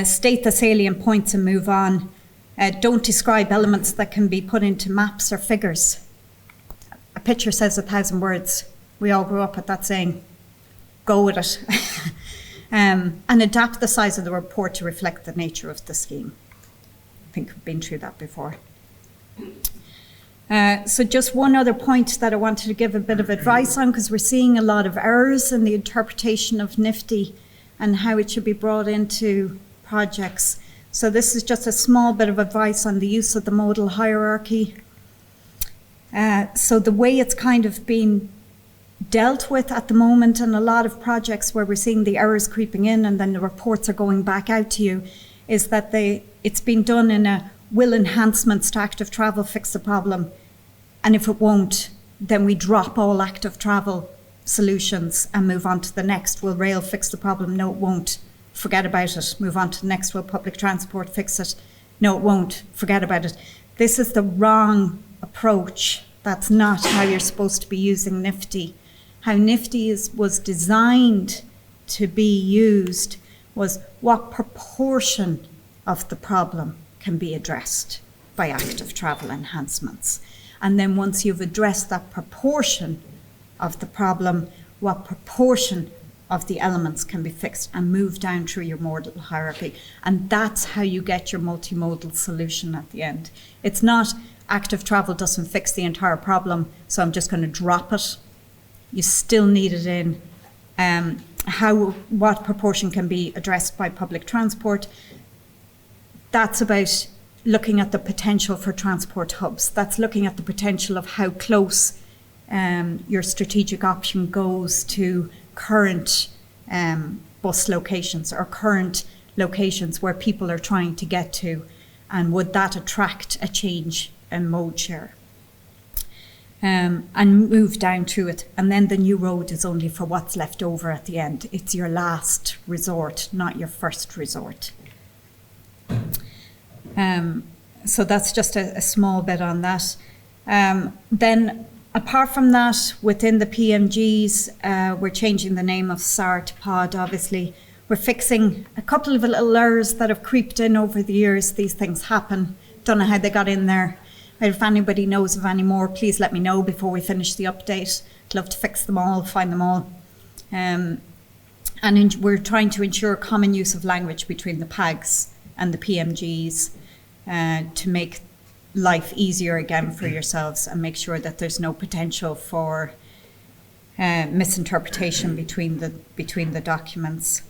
State the salient points and move on. Don't describe elements that can be put into maps or figures. A picture says 1,000 words. We all grew up with that saying. Go with it. And adapt the size of the report to reflect the nature of the scheme. I think we've been through that before. So just one other point that I wanted to give a bit of advice on, because we're seeing a lot of errors in the interpretation of NIFTY and how it should be brought into projects. So this is just a small bit of advice on the use of the modal hierarchy. So the way it's kind of been dealt with at the moment in a lot of projects where we're seeing the errors creeping in and then the reports are going back out to you, is that it's been done in a will enhancements to active travel fix the problem? And if it won't, then we drop all active travel solutions and move on to the next. Will rail fix the problem? No, it won't. Forget about it. Move on to the next. Will public transport fix it? No, it won't. Forget about it. This is the wrong approach. That's not how you're supposed to be using NIFTY. How NIFTY was designed to be used was what proportion of the problem can be addressed by active travel enhancements. And then once you've addressed that proportion of the problem, what proportion of the elements can be fixed and move down through your modal hierarchy. And that's how you get your multimodal solution at the end. It's not active travel doesn't fix the entire problem, so I'm just going to drop it. You still need it in. What proportion can be addressed by public transport? That's about looking at the potential for transport hubs. That's looking at the potential of how close your strategic option goes to current bus locations or current locations where people are trying to get to, and would that attract a change in mode share? And move down through it. And then the new road is only for what's left over at the end. It's your last resort, not your first resort. So that's just a small bit on that. Then apart from that, within the PMGs, we're changing the name of SAR to POD, obviously. We're fixing a couple of little errors that have creeped in over the years. These things happen. Don't know how they got in there. If anybody knows of any more, please let me know before we finish the update. I'd love to fix them all, find them all. We're trying to ensure common use of language between the PAGs and the PMGs to make life easier again for yourselves and make sure that there's no potential for misinterpretation between the documents.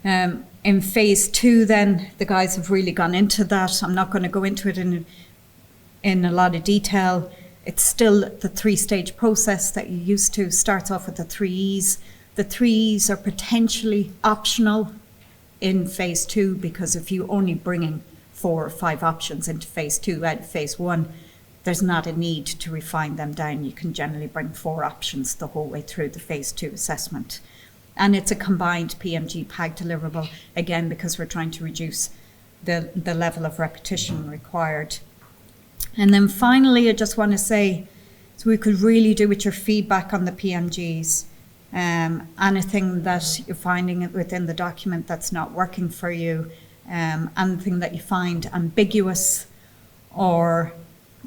In phase 2 then, the guys have really gone into that. I'm not going to go into it in a lot of detail. It's still the 3-stage process that you used to. Starts off with the 3 E's. The 3 E's are potentially optional in phase 2, because if you're only bringing 4 or 5 options into phase 2 out of phase 1, there's not a need to refine them down. You can generally bring 4 options the whole way through the phase 2 assessment. And it's a combined PMG PAG deliverable, again, because we're trying to reduce the level of repetition required. And then finally, I just want to say, so we could really do with your feedback on the PMGs. Anything that you're finding within the document that's not working for you, anything that you find ambiguous or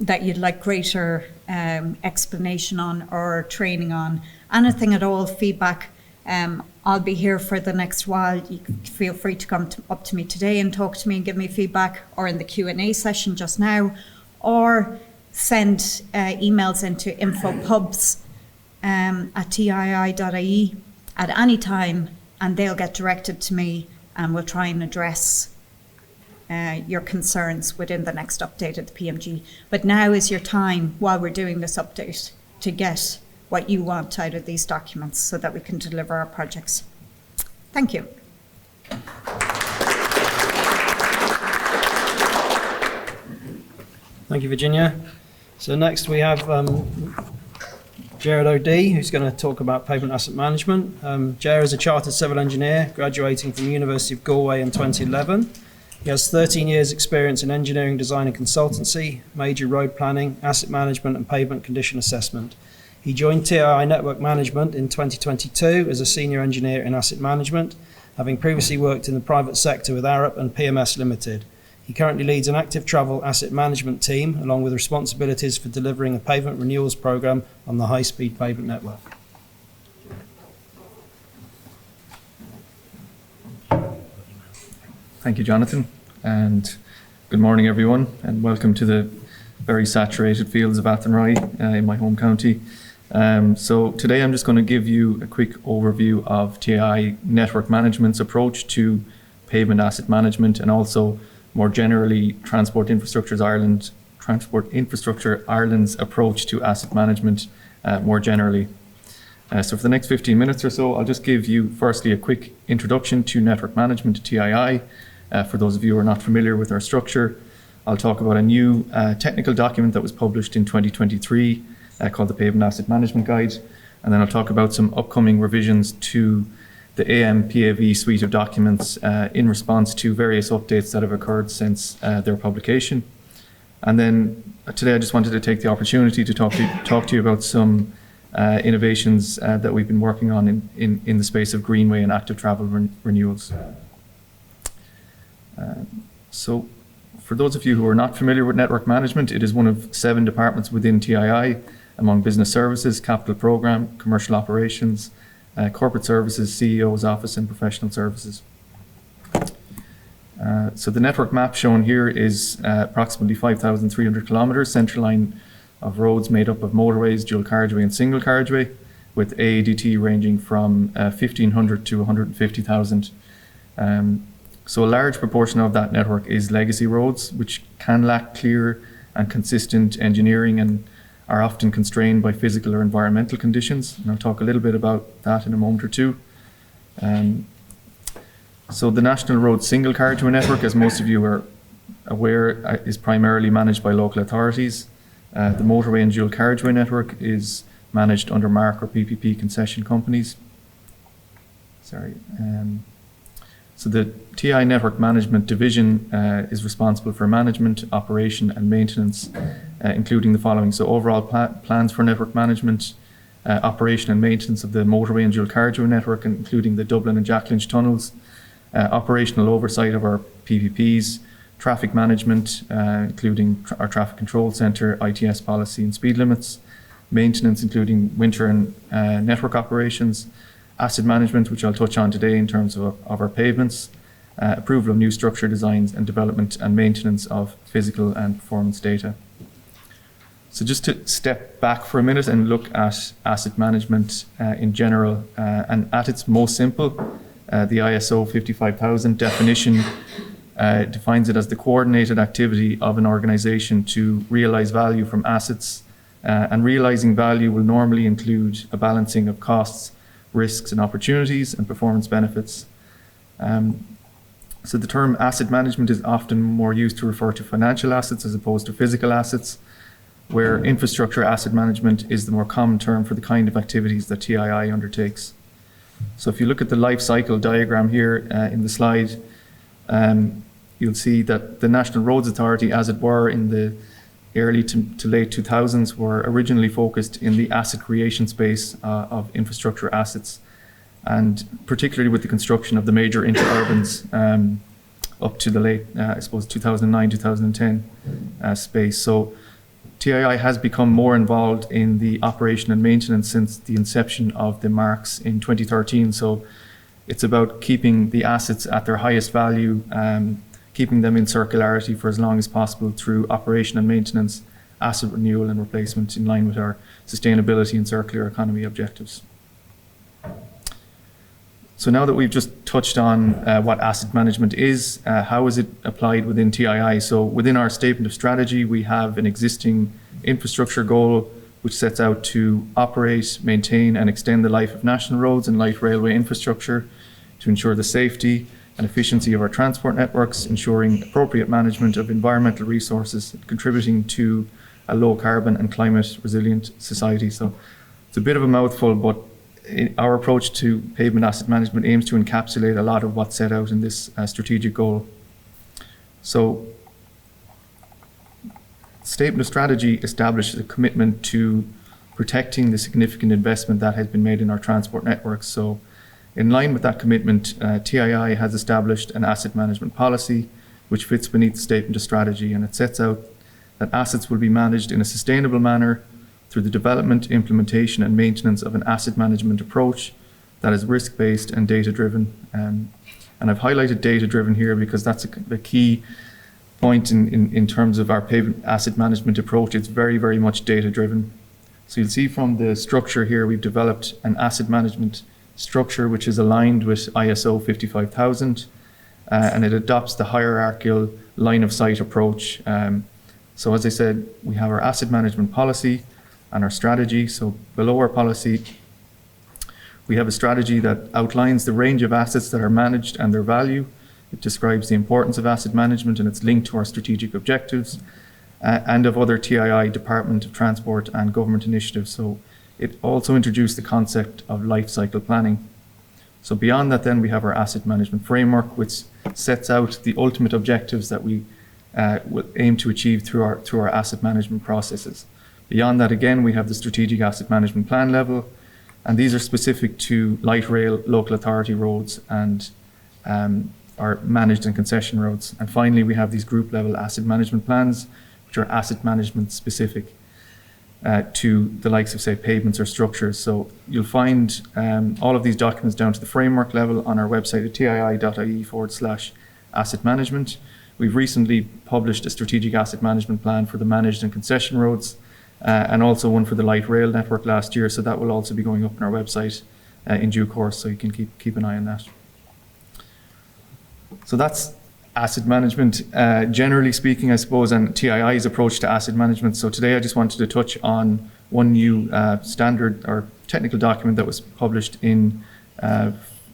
that you'd like greater explanation on or training on, anything at all, feedback, I'll be here for the next while. You can feel free to come up to me today and talk to me and give me feedback, or in the Q&A session just now, or send emails into infopubs@tii.ie at any time, and they'll get directed to me, and we'll try and address your concerns within the next update of the PMG. But now is your time, while we're doing this update, to get what you want out of these documents so that we can deliver our projects. Thank you. Thank you, Virginia. So next we have Gerard O'Dea, who's going to talk about pavement asset management. Gerard is a chartered civil engineer, graduating from the University of Galway in 2011. He has 13 years experience in engineering, design and consultancy, major road planning, asset management and pavement condition assessment. He joined TII Network Management in 2022 as a senior engineer in asset management, having previously worked in the private sector with Arup and PMS Limited. He currently leads an active travel asset management team, along with responsibilities for delivering a pavement renewals programme on the high-speed pavement network. Thank you, Jonathan, and good morning, everyone, and welcome to the very saturated fields of Athenry in my home county. So today I'm just going to give you a quick overview of TII Network Management's approach to pavement asset management, and also more generally Transport Infrastructure Ireland's approach to asset management more generally. So for the next 15 minutes or so, I'll just give you firstly a quick introduction to network management at TII. For those of you who are not familiar with our structure, I'll talk about a new technical document that was published in 2023 called the Pavement Asset Management Guide. And then I'll talk about some upcoming revisions to the AMPAV suite of documents in response to various updates that have occurred since their publication. And then today I just wanted to take the opportunity to talk to you about some innovations that we've been working on in the space of greenway and active travel renewals. So for those of you who are not familiar with network management, it is one of 7 departments within TII, among business services, capital program, commercial operations, corporate services, CEO's office, and professional services. So the network map shown here is approximately 5,300 kilometres, central line of roads made up of motorways, dual carriageway and single carriageway, with AADT ranging from 1,500 to 150,000. So a large proportion of that network is legacy roads, which can lack clear and consistent engineering and are often constrained by physical or environmental conditions. And I'll talk a little bit about that in a moment or two. So the National Road Single Carriageway Network, as most of you are aware, is primarily managed by local authorities. The Motorway and Dual Carriageway Network is managed under MARC or PPP concession companies. So the TI Network Management Division is responsible for management, operation and maintenance, including the following. So overall plans for network management, operation and maintenance of the motorway and dual carriageway network, including the Dublin and Jack Lynch tunnels, operational oversight of our PPPs, traffic management, including our traffic control centre, ITS policy and speed limits, maintenance, including winter and network operations, asset management, which I'll touch on today in terms of our pavements, approval of new structure designs, and development and maintenance of physical and performance data. So just to step back for a minute and look at asset management in general, and at its most simple, the ISO 55000 definition defines it as the coordinated activity of an organisation to realise value from assets, and realising value will normally include a balancing of costs, risks and opportunities, and performance benefits. So the term asset management is often more used to refer to financial assets as opposed to physical assets, where infrastructure asset management is the more common term for the kind of activities that TII undertakes. So if you look at the life cycle diagram here in the slide, you'll see that the National Roads Authority, as it were, in the early to late 2000s, were originally focused in the asset creation space of infrastructure assets, and particularly with the construction of the major interurbans up to the late, I suppose, 2009, 2010 space. So TII has become more involved in the operation and maintenance since the inception of the marks in 2013. So it's about keeping the assets at their highest value, keeping them in circularity for as long as possible through operation and maintenance, asset renewal and replacement in line with our sustainability and circular economy objectives. So now that we've just touched on what asset management is, how is it applied within TII? So within our statement of strategy, we have an existing infrastructure goal which sets out to operate, maintain and extend the life of national roads and light railway infrastructure to ensure the safety and efficiency of our transport networks, ensuring appropriate management of environmental resources, contributing to a low carbon and climate resilient society. So it's a bit of a mouthful, but our approach to pavement asset management aims to encapsulate a lot of what's set out in this strategic goal. So, statement of strategy establishes a commitment to protecting the significant investment that has been made in our transport networks. So, in line with that commitment, TII has established an asset management policy which fits beneath the statement of strategy, and it sets out that assets will be managed in a sustainable manner through the development, implementation and maintenance of an asset management approach that is risk-based and data-driven. And I've highlighted data-driven here because that's a key point in terms of our pavement asset management approach. It's very, very much data-driven. So you'll see from the structure here, we've developed an asset management structure which is aligned with ISO 55000, and it adopts the hierarchical line of sight approach. So as I said, we have our asset management policy and our strategy. So below our policy, we have a strategy that outlines the range of assets that are managed and their value. It describes the importance of asset management and it's linked to our strategic objectives and of other TII, Department of Transport and government initiatives. So it also introduced the concept of life cycle planning. So beyond that then we have our asset management framework, which sets out the ultimate objectives that we will aim to achieve through our asset management processes. Beyond that, again, we have the strategic asset management plan level, and these are specific to light rail, local authority roads, and our managed and concession roads. And finally, we have these group level asset management plans, which are asset management specific to the likes of, say, pavements or structures. So you'll find all of these documents down to the framework level on our website at tii.ie/asset management. We've recently published a strategic asset management plan for the managed and concession roads, and also one for the light rail network last year. So that will also be going up on our website in due course, so you can keep an eye on that. So that's asset management, generally speaking, I suppose, and TII's approach to asset management. So today I just wanted to touch on one new standard or technical document that was published in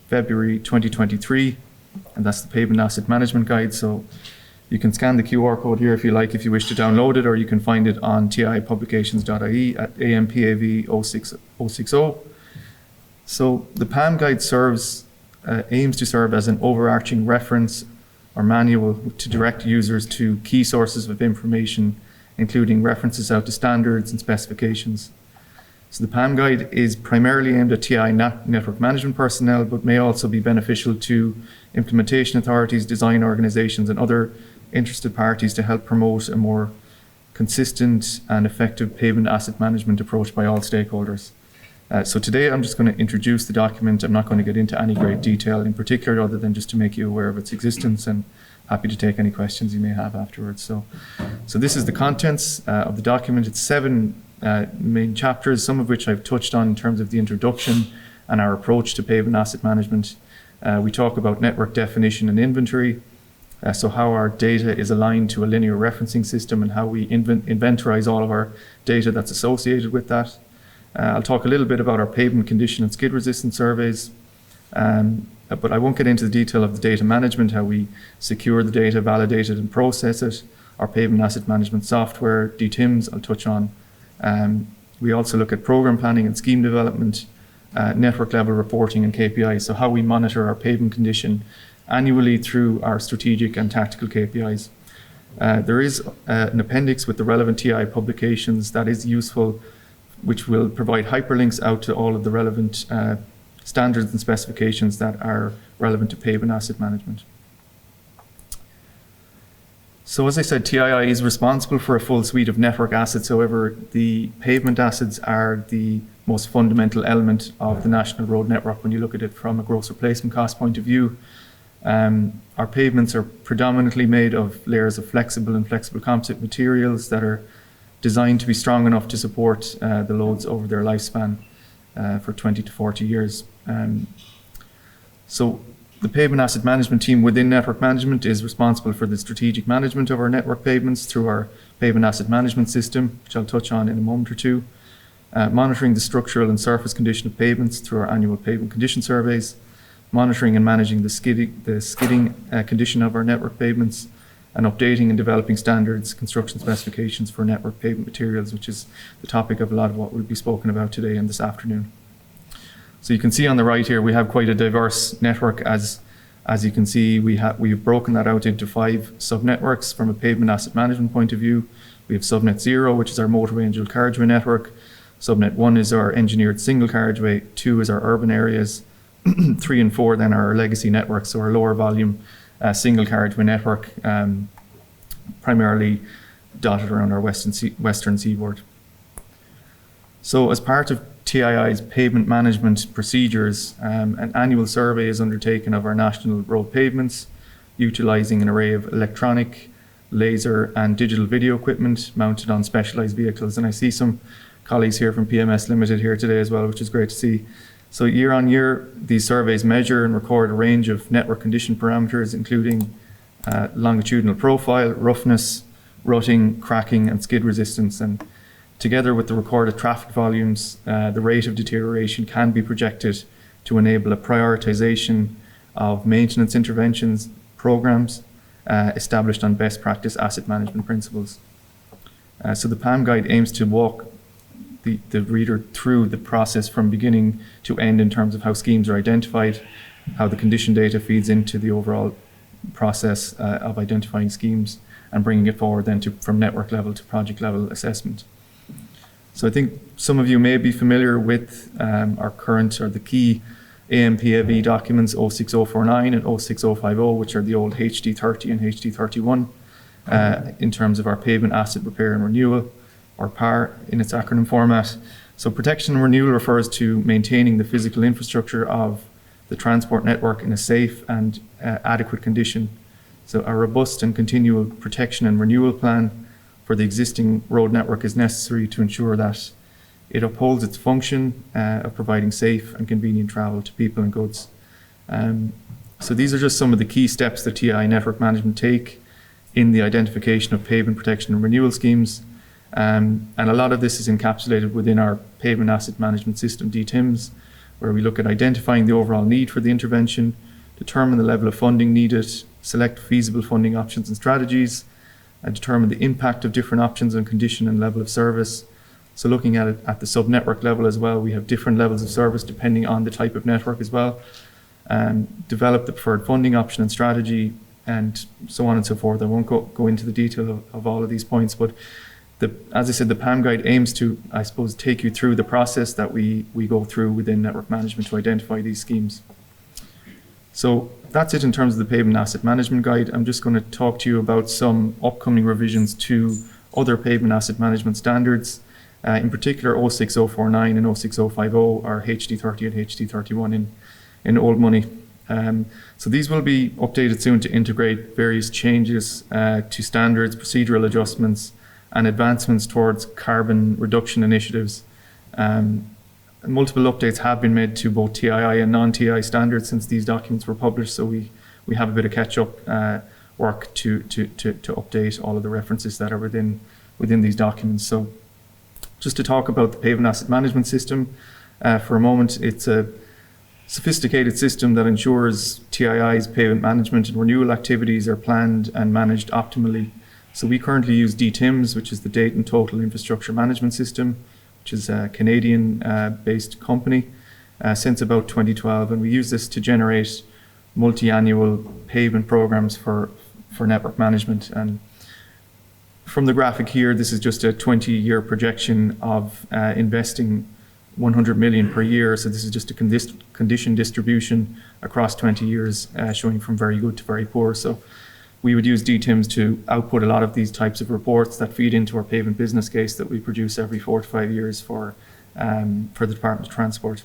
February 2023, and that's the Pavement Asset Management Guide. So you can scan the QR code here if you like, if you wish to download it, or you can find it on tiipublications.ie at AMPAV 060. So the PAM Guide aims to serve as an overarching reference or manual to direct users to key sources of information, including references out to standards and specifications. So the PAM Guide is primarily aimed at TI network management personnel, but may also be beneficial to implementation authorities, design organizations, and other interested parties to help promote a more consistent and effective pavement asset management approach by all stakeholders. So today I'm just going to introduce the document. I'm not going to get into any great detail in particular, other than just to make you aware of its existence, and happy to take any questions you may have afterwards. So this is the contents of the document. It's 7 main chapters, some of which I've touched on in terms of the introduction and our approach to pavement asset management. We talk about network definition and inventory, so how our data is aligned to a linear referencing system and how we inventorize all of our data that's associated with that. I'll talk a little bit about our pavement condition and skid resistance surveys, but I won't get into the detail of the data management, how we secure the data, validate it and process it, our pavement asset management software, DTIMs, I'll touch on. We also look at program planning and scheme development, network level reporting and KPIs, so how we monitor our pavement condition annually through our strategic and tactical KPIs. There is an appendix with the relevant TII publications that is useful, which will provide hyperlinks out to all of the relevant standards and specifications that are relevant to pavement asset management. So as I said, TII is responsible for a full suite of network assets. However, the pavement assets are the most fundamental element of the national road network when you look at it from a gross replacement cost point of view. Our pavements are predominantly made of layers of flexible and flexible composite materials that are designed to be strong enough to support the loads over their lifespan for 20 to 40 years. So the pavement asset management team within network management is responsible for the strategic management of our network pavements through our pavement asset management system, which I'll touch on in a moment or two, monitoring the structural and surface condition of pavements through our annual pavement condition surveys, monitoring and managing the skidding condition of our network pavements, and updating and developing standards, construction specifications for network pavement materials, which is the topic of a lot of what will be spoken about today and this afternoon. So you can see on the right here, we have quite a diverse network. As you can see, we've broken that out into 5 sub-networks from a pavement asset management point of view. We have Subnet 0, which is our motorway and dual carriageway network. Subnet 1 is our engineered single carriageway. 2 is our urban areas. 3 and 4 then are our legacy networks, so our lower volume single carriageway network, primarily dotted around our western seaboard. So as part of TII's pavement management procedures, an annual survey is undertaken of our national road pavements, utilising an array of electronic, laser and digital video equipment mounted on specialised vehicles. And I see some colleagues here from PMS Limited here today as well, which is great to see. So year on year, these surveys measure and record a range of network condition parameters, including longitudinal profile, roughness, rutting, cracking and skid resistance. And together with the recorded traffic volumes, the rate of deterioration can be projected to enable a prioritisation of maintenance interventions programs established on best practice asset management principles. So the PAM guide aims to walk the reader through the process from beginning to end in terms of how schemes are identified, how the condition data feeds into the overall process of identifying schemes and bringing it forward then from network level to project level assessment. So I think some of you may be familiar with our current or the key AMPAV documents 06049 and 06050, which are the old HD30 and HD31 in terms of our pavement asset repair and renewal, or PAR in its acronym format. So protection and renewal refers to maintaining the physical infrastructure of the transport network in a safe and adequate condition. So a robust and continual protection and renewal plan for the existing road network is necessary to ensure that it upholds its function of providing safe and convenient travel to people and goods. So these are just some of the key steps that TII Network Management take in the identification of pavement protection and renewal schemes. And a lot of this is encapsulated within our pavement asset management system, DTIMS, where we look at identifying the overall need for the intervention, determine the level of funding needed, select feasible funding options and strategies, and determine the impact of different options on condition and level of service. So looking at it at the sub-network level as well, we have different levels of service depending on the type of network as well. Develop the preferred funding option and strategy, and so on and so forth. I won't go into the detail of all of these points, but as I said, the PAM guide aims to, I suppose, take you through the process that we go through within network management to identify these schemes. So that's it in terms of the pavement asset management guide. I'm just going to talk to you about some upcoming revisions to other pavement asset management standards, in particular 06049 and 06050 are HD30 and HD31 in old money. So these will be updated soon to integrate various changes to standards, procedural adjustments, and advancements towards carbon reduction initiatives. Multiple updates have been made to both TII and non-TII standards since these documents were published, so we have a bit of catch-up work to update all of the references that are within these documents. So just to talk about the pavement asset management system for a moment, it's a sophisticated system that ensures TII's pavement management and renewal activities are planned and managed optimally. So we currently use DTIMS, which is the Dayton Total Infrastructure Management System, which is a Canadian-based company since about 2012, and we use this to generate multi-annual pavement programs for network management. And from the graphic here, this is just a 20-year projection of investing 100 million per year. So this is just a condition distribution across 20 years, showing from very good to very poor. So we would use DTIMs to output a lot of these types of reports that feed into our pavement business case that we produce every 4 to 5 years for the Department of Transport.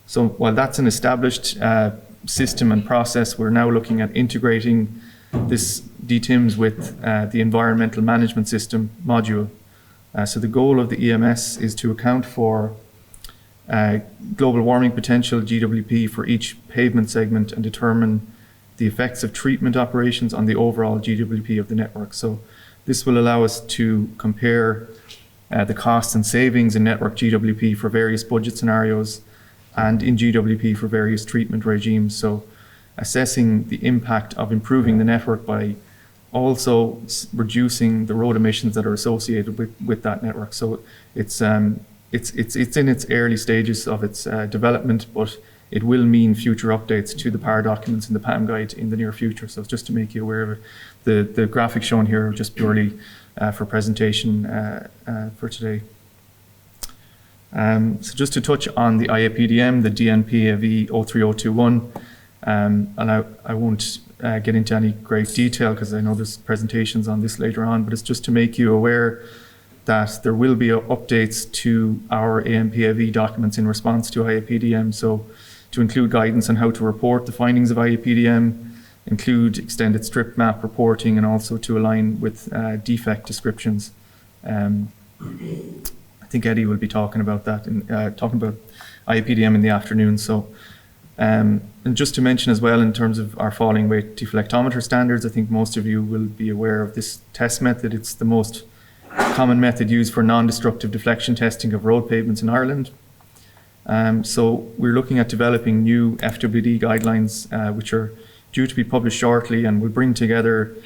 So while that's an established system and process, we're now looking at integrating this DTIMs with the environmental management system module. So the goal of the EMS is to account for global warming potential, GWP, for each pavement segment and determine the effects of treatment operations on the overall GWP of the network. So this will allow us to compare the costs and savings in network GWP for various budget scenarios and in GWP for various treatment regimes. So assessing the impact of improving the network by also reducing the road emissions that are associated with that network. So it's in its early stages of its development, but it will mean future updates to the PAR documents in the PAM guide in the near future. So just to make you aware of it, the graphics shown here are just purely for presentation for today. So just to touch on the IAPDM, the DNPAV 03021, and I won't get into any great detail because I know there's presentations on this later on, but it's just to make you aware that there will be updates to our AMPAV documents in response to IAPDM. So to include guidance on how to report the findings of IAPDM, include extended strip map reporting, and also to align with defect descriptions. I think Eddie will be talking about that, talking about IAPDM in the afternoon. So, and just to mention as well, in terms of our falling weight deflectometer standards, I think most of you will be aware of this test method. It's the most common method used for non-destructive deflection testing of road pavements in Ireland. So we're looking at developing new FWD guidelines, which are due to be published shortly, and will bring together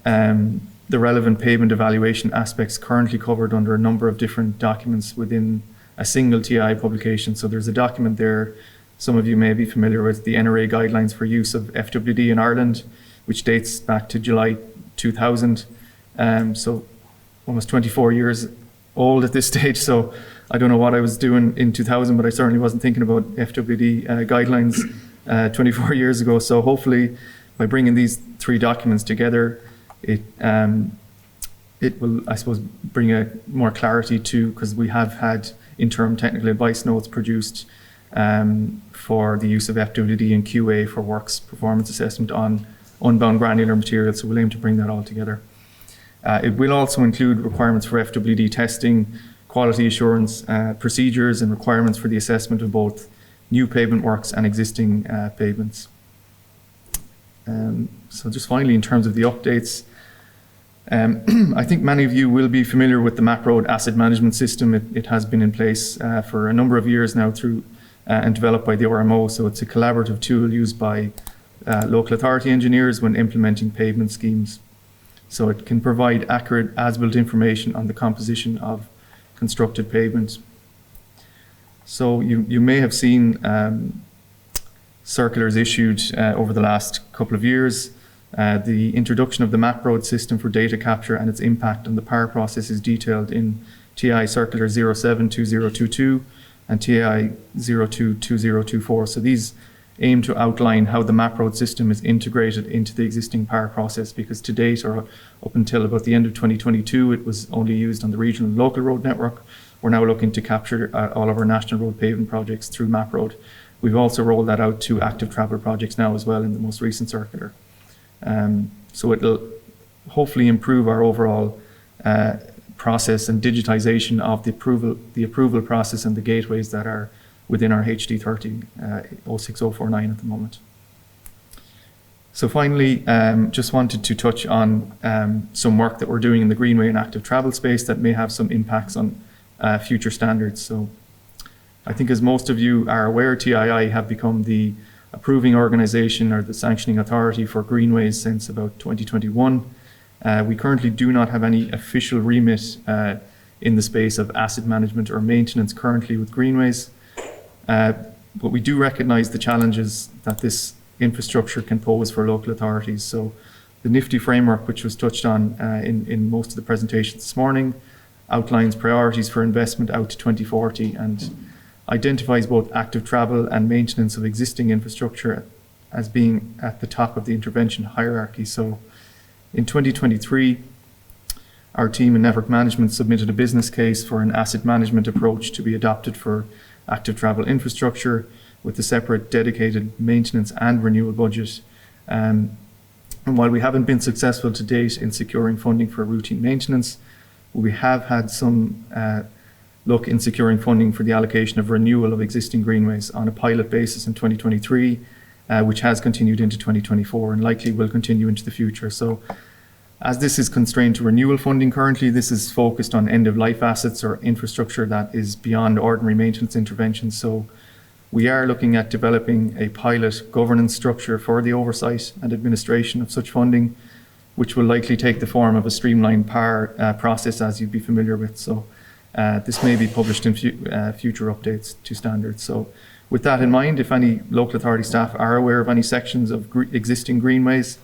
the relevant pavement evaluation aspects currently covered under a number of different documents within a single TII publication. So there's a document there, some of you may be familiar with, the NRA guidelines for use of FWD in Ireland, which dates back to July 2000. So almost 24 years old at this stage. So I don't know what I was doing in 2000, but I certainly wasn't thinking about FWD guidelines 24 years ago. So hopefully by bringing these 3 documents together, it will, I suppose, bring a more clarity to, because we have had interim technical advice notes produced for the use of FWD and QA for works performance assessment on unbound granular material. So we'll aim to bring that all together. It will also include requirements for FWD testing, quality assurance procedures, and requirements for the assessment of both new pavement works and existing pavements. So just finally, in terms of the updates, I think many of you will be familiar with the MapRoad asset management system. It has been in place for a number of years now through and developed by the RMO. So it's a collaborative tool used by local authority engineers when implementing pavement schemes. So it can provide accurate as-built information on the composition of constructed pavement. So you may have seen circulars issued over the last couple of years. The introduction of the MapRoad system for data capture and its impact on the PAR process is detailed in TI Circular 072022 and TI 022024. So these aim to outline how the MapRoad system is integrated into the existing PAR process, because to date, or up until about the end of 2022, it was only used on the regional and local road network. We're now looking to capture all of our national road paving projects through MapRoad. We've also rolled that out to active travel projects now as well in the most recent circular. So it'll hopefully improve our overall process and digitization of the approval process and the gateways that are within our HD30 06049 at the moment. So finally, just wanted to touch on some work that we're doing in the greenway and active travel space that may have some impacts on future standards. So I think, as most of you are aware, TII have become the approving organisation or the sanctioning authority for greenways since about 2021. We currently do not have any official remit in the space of asset management or maintenance currently with greenways, but we do recognise the challenges that this infrastructure can pose for local authorities. So the NIFTY framework, which was touched on in most of the presentations this morning, outlines priorities for investment out to 2040 and identifies both active travel and maintenance of existing infrastructure as being at the top of the intervention hierarchy. So in 2023, our team in network management submitted a business case for an asset management approach to be adopted for active travel infrastructure with a separate dedicated maintenance and renewal budget. And while we haven't been successful to date in securing funding for routine maintenance, we have had some look in securing funding for the allocation of renewal of existing greenways on a pilot basis in 2023, which has continued into 2024 and likely will continue into the future. So as this is constrained to renewal funding currently, this is focused on end-of-life assets or infrastructure that is beyond ordinary maintenance interventions. So we are looking at developing a pilot governance structure for the oversight and administration of such funding, which will likely take the form of a streamlined PAR process, as you'd be familiar with. So this may be published in future updates to standards. So with that in mind, if any local authority staff are aware of any sections of existing greenways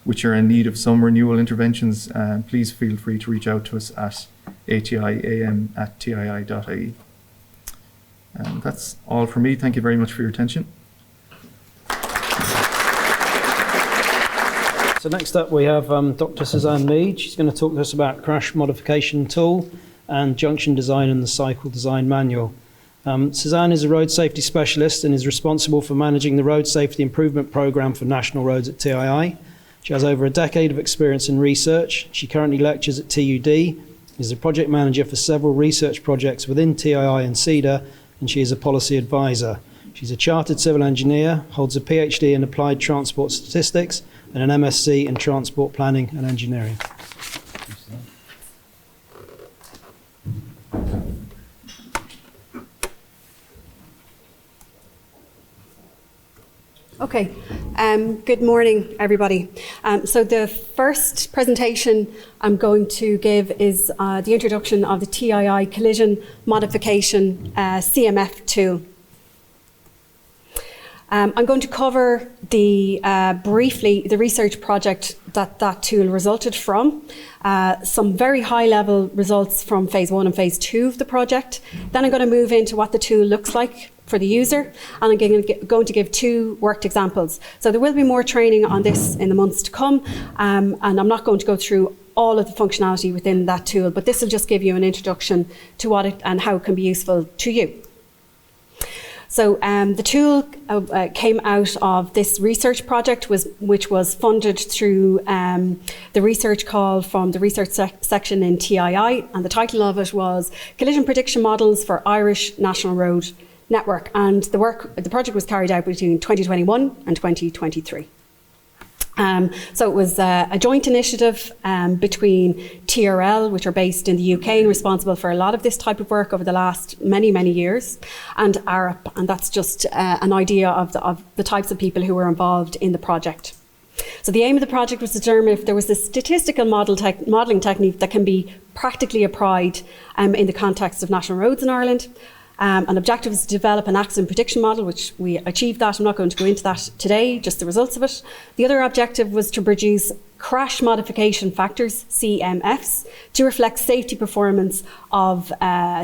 which are in need of some renewal interventions, please feel free to reach out to us at atiam@tii.ie. And that's all from me. Thank you very much for your attention. So next up we have Dr. Suzanne Mead. She's going to talk to us about crash modification tool and junction design and the cycle design manual. Suzanne is a road safety specialist and is responsible for managing the road safety improvement programme for national roads at TII. She has over a decade of experience in research. She currently lectures at TUD, is a project manager for several research projects within TII and CEDA, and she is a policy advisor. She's a chartered civil engineer, holds a PhD in applied transport statistics and an MSc in transport planning and engineering. Okay, good morning, everybody. So the first presentation I'm going to give is the introduction of the TII Collision Modification CMF tool. I'm going to cover briefly the research project that tool resulted from, some very high-level results from phase 1 and phase 2 of the project. Then I'm going to move into what the tool looks like for the user, and I'm going to give 2 worked examples. So there will be more training on this in the months to come, and I'm not going to go through all of the functionality within that tool, but this will just give you an introduction to what it and how it can be useful to you. So the tool came out of this research project, which was funded through the research call from the research section in TII, and the title of it was Collision Prediction Models for Irish National Road Network, and the project was carried out between 2021 and 2023. So it was a joint initiative between TRL, which are based in the UK and responsible for a lot of this type of work over the last many, many years, and ARAP, and that's just an idea of the types of people who were involved in the project. So the aim of the project was to determine if there was a statistical modelling technique that can be practically applied in the context of national roads in Ireland. An objective is to develop an accident prediction model, which we achieved that. I'm not going to go into that today, just the results of it. The other objective was to produce crash modification factors, CMFs, to reflect safety performance of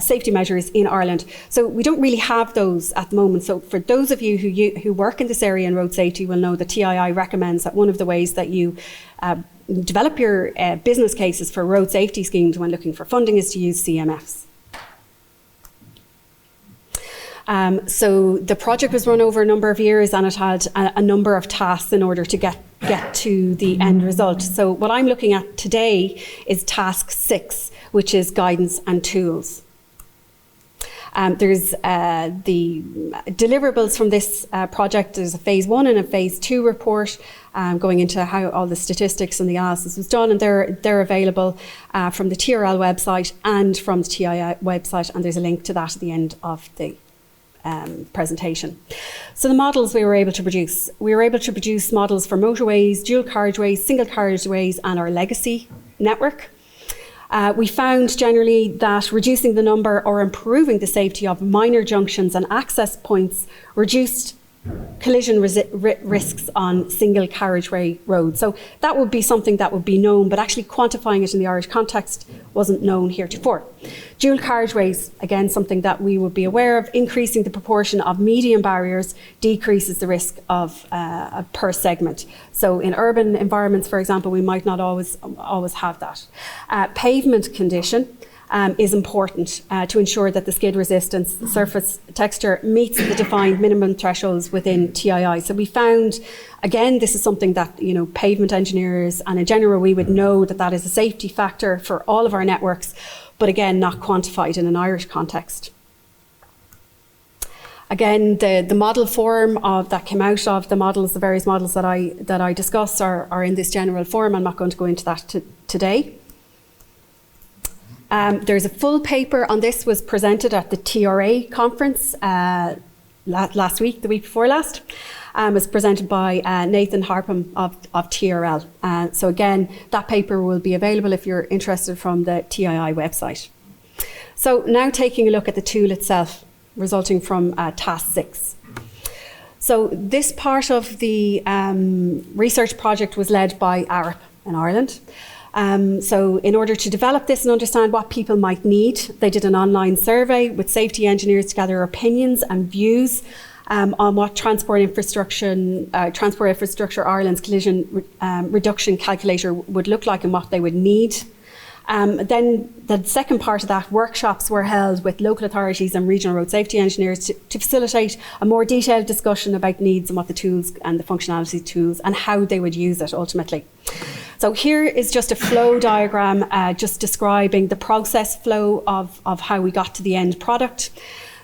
safety measures in Ireland. So we don't really have those at the moment. So for those of you who work in this area in road safety will know that TII recommends that one of the ways that you develop your business cases for road safety schemes when looking for funding is to use CMFs. So the project was run over a number of years, and it had a number of tasks in order to get to the end result. So what I'm looking at today is task 6, which is guidance and tools. There's the deliverables from this project. There's a phase 1 and a phase 2 report going into how all the statistics and the analysis was done, and they're available from the TRL website and from the TII website, and there's a link to that at the end of the presentation. So the models we were able to produce. We were able to produce models for motorways, dual carriageways, single carriageways, and our legacy network. We found generally that reducing the number or improving the safety of minor junctions and access points reduced collision risks on single carriageway roads. So that would be something that would be known, but actually quantifying it in the Irish context wasn't known heretofore. Dual carriageways, again, something that we would be aware of. Increasing the proportion of median barriers decreases the risk of per segment. So in urban environments, for example, we might not always have that. Pavement condition is important to ensure that the skid resistance, the surface texture meets the defined minimum thresholds within TII. So we found, again, this is something that, pavement engineers and in general we would know that that is a safety factor for all of our networks, but again, not quantified in an Irish context. Again, the model form that came out of the models, the various models that I discussed are in this general form. I'm not going to go into that today. There's a full paper on this, was presented at the TRA conference last week, the week before last. It was presented by Nathan Harpham of TRL. So again, that paper will be available if you're interested from the TII website. So now taking a look at the tool itself, resulting from Task 6. So this part of the research project was led by ARP in Ireland. So in order to develop this and understand what people might need, they did an online survey with safety engineers to gather opinions and views on what Transport Infrastructure Ireland's collision reduction calculator would look like and what they would need. Then the second part of that, workshops were held with local authorities and regional road safety engineers to facilitate a more detailed discussion about needs and what the tools and the functionality tools and how they would use it ultimately. So here is just a flow diagram just describing the process flow of how we got to the end product.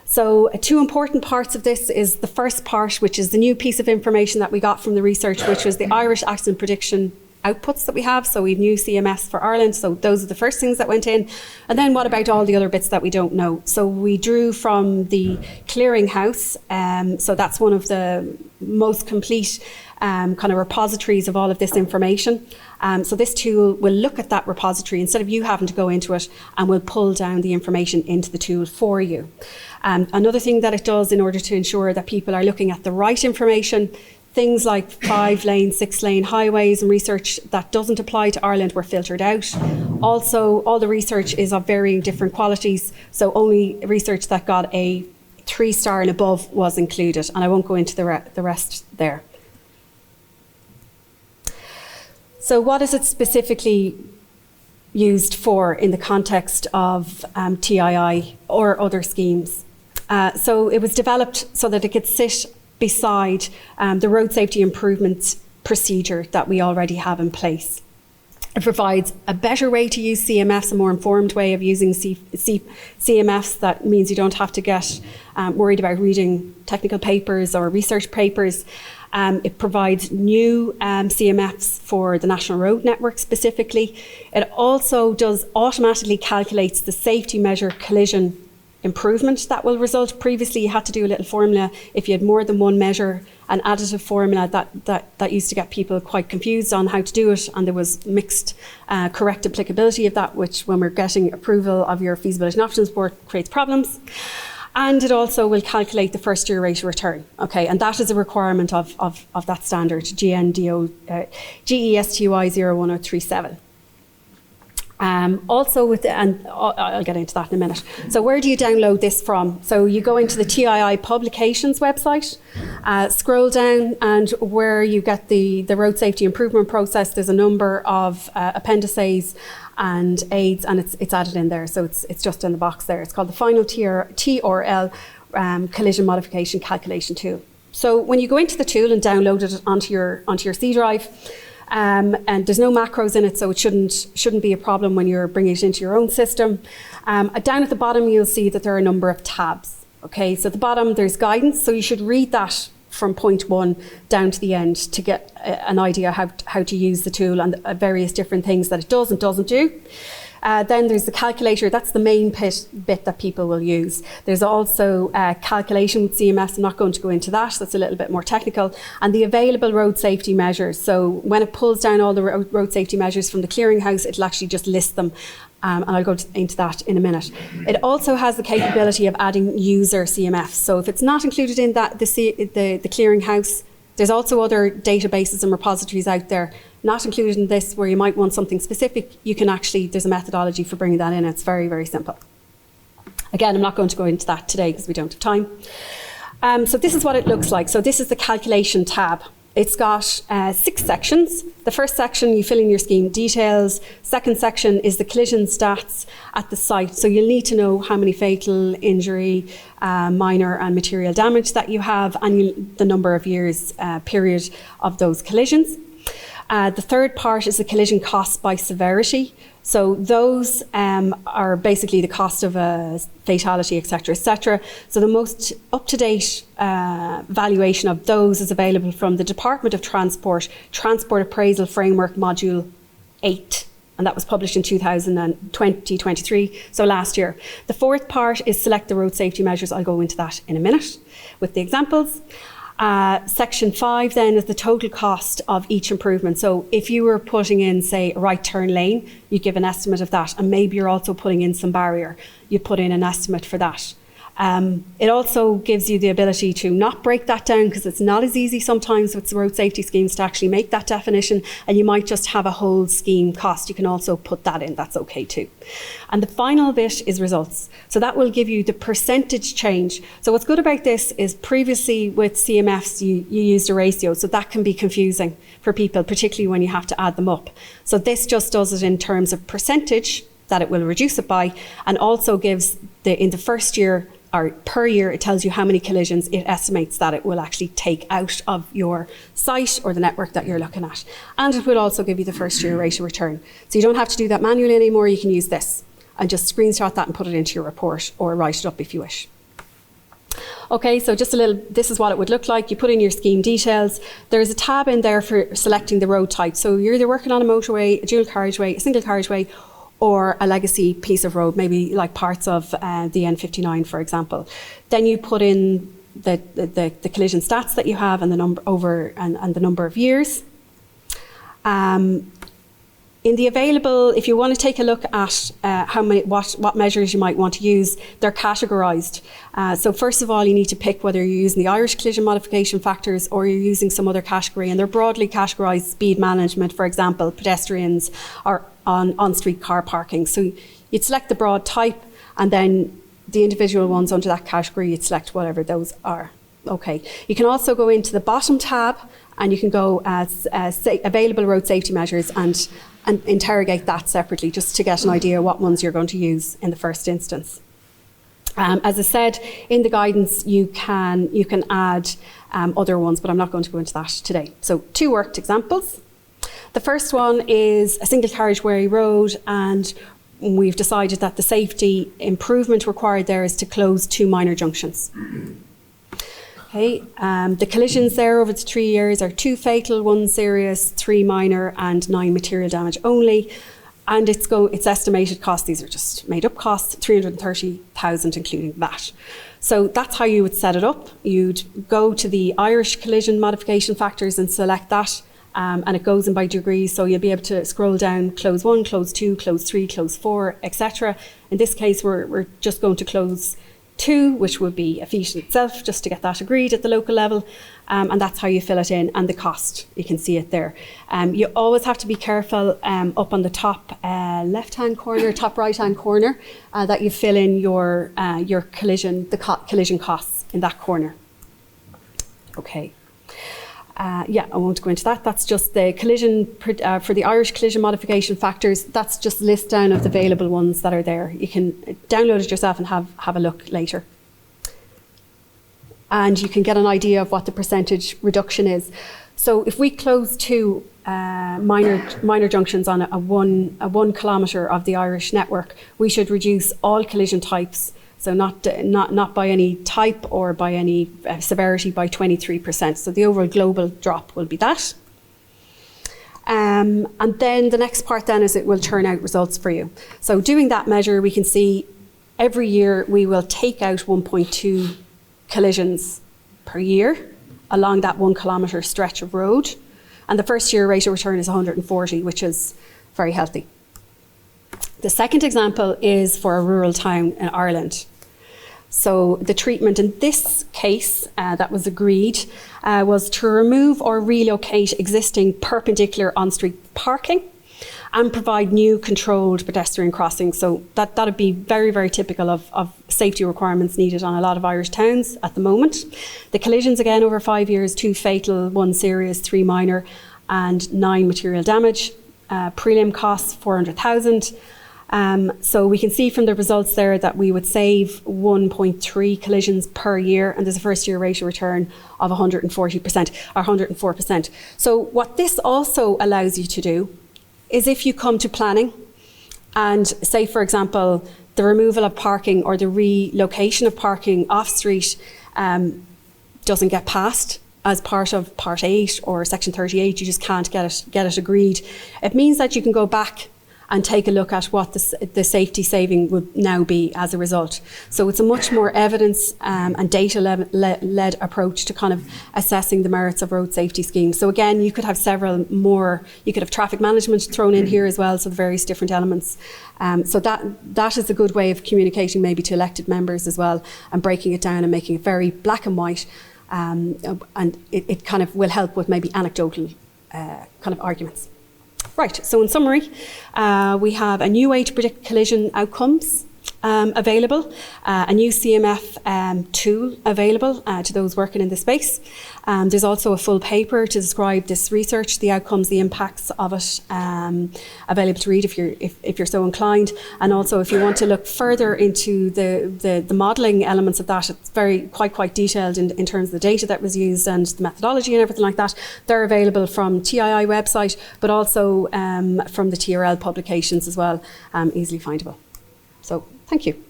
So two important parts of this is the first part, which is the new piece of information that we got from the research, which was the Irish accident prediction outputs that we have. So we've new CMS for Ireland. So those are the first things that went in. And then what about all the other bits that we don't know? So we drew from the clearinghouse. So that's one of the most complete kind of repositories of all of this information. So this tool will look at that repository instead of you having to go into it, and will pull down the information into the tool for you. Another thing that it does in order to ensure that people are looking at the right information, things like 5-lane, 6-lane highways and research that doesn't apply to Ireland were filtered out. Also, all the research is of varying different qualities, so only research that got a 3-star and above was included, and I won't go into the rest there. So what is it specifically used for in the context of TII or other schemes? So it was developed so that it could sit beside the road safety improvement procedure that we already have in place. It provides a better way to use CMS, a more informed way of using CMS. That means you don't have to get worried about reading technical papers or research papers. It provides new CMFs for the National Road Network specifically. It also automatically calculates the safety measure collision improvement that will result. Previously, you had to do a little formula if you had more than one measure, an additive formula that used to get people quite confused on how to do it, and there was mixed correct applicability of that, which when we're getting approval of your feasibility and options board creates problems. And it also will calculate the first year rate of return. Okay, and that is a requirement of that standard, GESTY 01037. Also and I'll get into that in a minute. So where do you download this from? So you go into the TII Publications website, scroll down, and where you get the road safety improvement process, there's a number of appendices and aids, and it's added in there. So it's just in the box there. It's called the Final TRL Collision Modification Calculation Tool. So when you go into the tool and download it onto your C drive, and there's no macros in it, so it shouldn't be a problem when you're bringing it into your own system. Down at the bottom, you'll see that there are a number of tabs. Okay, so at the bottom there's guidance, so you should read that from point 1 down to the end to get an idea how to use the tool and various different things that it does and doesn't do. Then there's the calculator. That's the main bit that people will use. There's also calculation with CMS. I'm not going to go into that. That's a little bit more technical. And the available road safety measures. So when it pulls down all the road safety measures from the clearinghouse, it'll actually just list them. And I'll go into that in a minute. It also has the capability of adding user CMFs. So if it's not included in that, the clearinghouse, there's also other databases and repositories out there not included in this where you might want something specific. You can actually, there's a methodology for bringing that in. It's very, very simple. Again, I'm not going to go into that today because we don't have time. So this is what it looks like. So this is the calculation tab. It's got 6 sections. The first section, you fill in your scheme details. Second section is the collision stats at the site. So you'll need to know how many fatal, injury, minor and material damage that you have, and the number of years period of those collisions. The third part is the collision costs by severity. So those are basically the cost of a fatality, etc., etc. So the most up-to-date valuation of those is available from the Department of Transport Appraisal Framework Module 8. And that was published in 2023, so last year. The fourth part is select the road safety measures. I'll go into that in a minute with the examples. Section 5 then is the total cost of each improvement. So if you were putting in, say, a right turn lane, you give an estimate of that, and maybe you're also putting in some barrier, you put in an estimate for that. It also gives you the ability to not break that down, because it's not as easy sometimes with road safety schemes to actually make that definition, and you might just have a whole scheme cost. You can also put that in, that's okay too. And the final bit is results. So that will give you the percentage change. So what's good about this is previously with CMFs you used a ratio, so that can be confusing for people, particularly when you have to add them up. So this just does it in terms of percentage that it will reduce it by, and also gives in the first year or per year, it tells you how many collisions it estimates that it will actually take out of your site or the network that you're looking at. And it will also give you the first year rate of return. So you don't have to do that manually anymore. You can use this and just screenshot that and put it into your report, or write it up if you wish. Okay, so just a little, this is what it would look like. You put in your scheme details. There's a tab in there for selecting the road type. So you're either working on a motorway, a dual carriageway, a single carriageway, or a legacy piece of road, maybe like parts of the N59, for example. Then you put in the collision stats that you have and the number and the number of years. In the available, if you want to take a look at what measures you might want to use, they're categorised. So first of all, you need to pick whether you're using the Irish collision modification factors or you're using some other category, and they're broadly categorised: speed management, for example, pedestrians, or on-street car parking. So you'd select the broad type, and then the individual ones under that category, you'd select whatever those are. Okay. You can also go into the bottom tab, and you can go as available road safety measures and interrogate that separately, just to get an idea what ones you're going to use in the first instance. As I said, in the guidance you can add other ones, but I'm not going to go into that today. So 2 worked examples. The first one is a single carriageway road, and we've decided that the safety improvement required there is to close 2 minor junctions. Okay, the collisions there over the 3 years are 2 fatal, 1 serious, 3 minor, and 9 material damage only. And its estimated cost, these are just made up costs, 330,000 including VAT. So that's how you would set it up. You'd go to the Irish collision modification factors and select that. And it goes in by degrees, so you'll be able to scroll down, close 1, close 2, close 3, close 4, etc. In this case, we're just going to close 2, which would be a feat in itself, just to get that agreed at the local level. And that's how you fill it in, and the cost, you can see it there. You always have to be careful up on the top left-hand corner, top right-hand corner, that you fill in your collision costs in that corner. Okay. I won't go into that. That's just the collision for the Irish collision modification factors. That's just a list down of the available ones that are there. You can download it yourself and have a look later. And you can get an idea of what the percentage reduction is. So if we close 2 minor junctions on a 1 kilometre of the Irish network, we should reduce all collision types. So not by any type or by any severity, by 23%. So the overall global drop will be that. And then the next part then is it will turn out results for you. So doing that measure, we can see every year we will take out 1.2 collisions per year along that 1 kilometre stretch of road. And the first year rate of return is 140, which is very healthy. The second example is for a rural town in Ireland. So the treatment in this case that was agreed was to remove or relocate existing perpendicular on-street parking and provide new controlled pedestrian crossings. So that would be very, very typical of safety requirements needed on a lot of Irish towns at the moment. The collisions again over 5 years, 2 fatal, 1 serious, 3 minor and 9 material damage. Prelim costs 400,000. So we can see from the results there that we would save 1.3 collisions per year, and there's a first year rate of return of 140% or 104%. So what this also allows you to do is if you come to planning and say, for example, the removal of parking or the relocation of parking off street doesn't get passed as part of Part 8 or Section 38, you just can't get it agreed. It means that you can go back and take a look at what the safety saving would now be as a result. So it's a much more evidence and data-led approach to kind of assessing the merits of road safety schemes. So again, you could have several more, you could have traffic management thrown in here as well, so the various different elements. So that is a good way of communicating maybe to elected members as well, and breaking it down and making it very black and white, and it kind of will help with maybe anecdotal kind of arguments. Right, so in summary, we have a new way to predict collision outcomes available, a new CMF tool available to those working in the space. There's also a full paper to describe this research, the outcomes, the impacts of it, available to read if you're so inclined. And also, if you want to look further into the modelling elements of that, it's quite detailed in terms of the data that was used and the methodology and everything like that. They're available from TII website, but also from the TRL publications as well, easily findable. So thank you.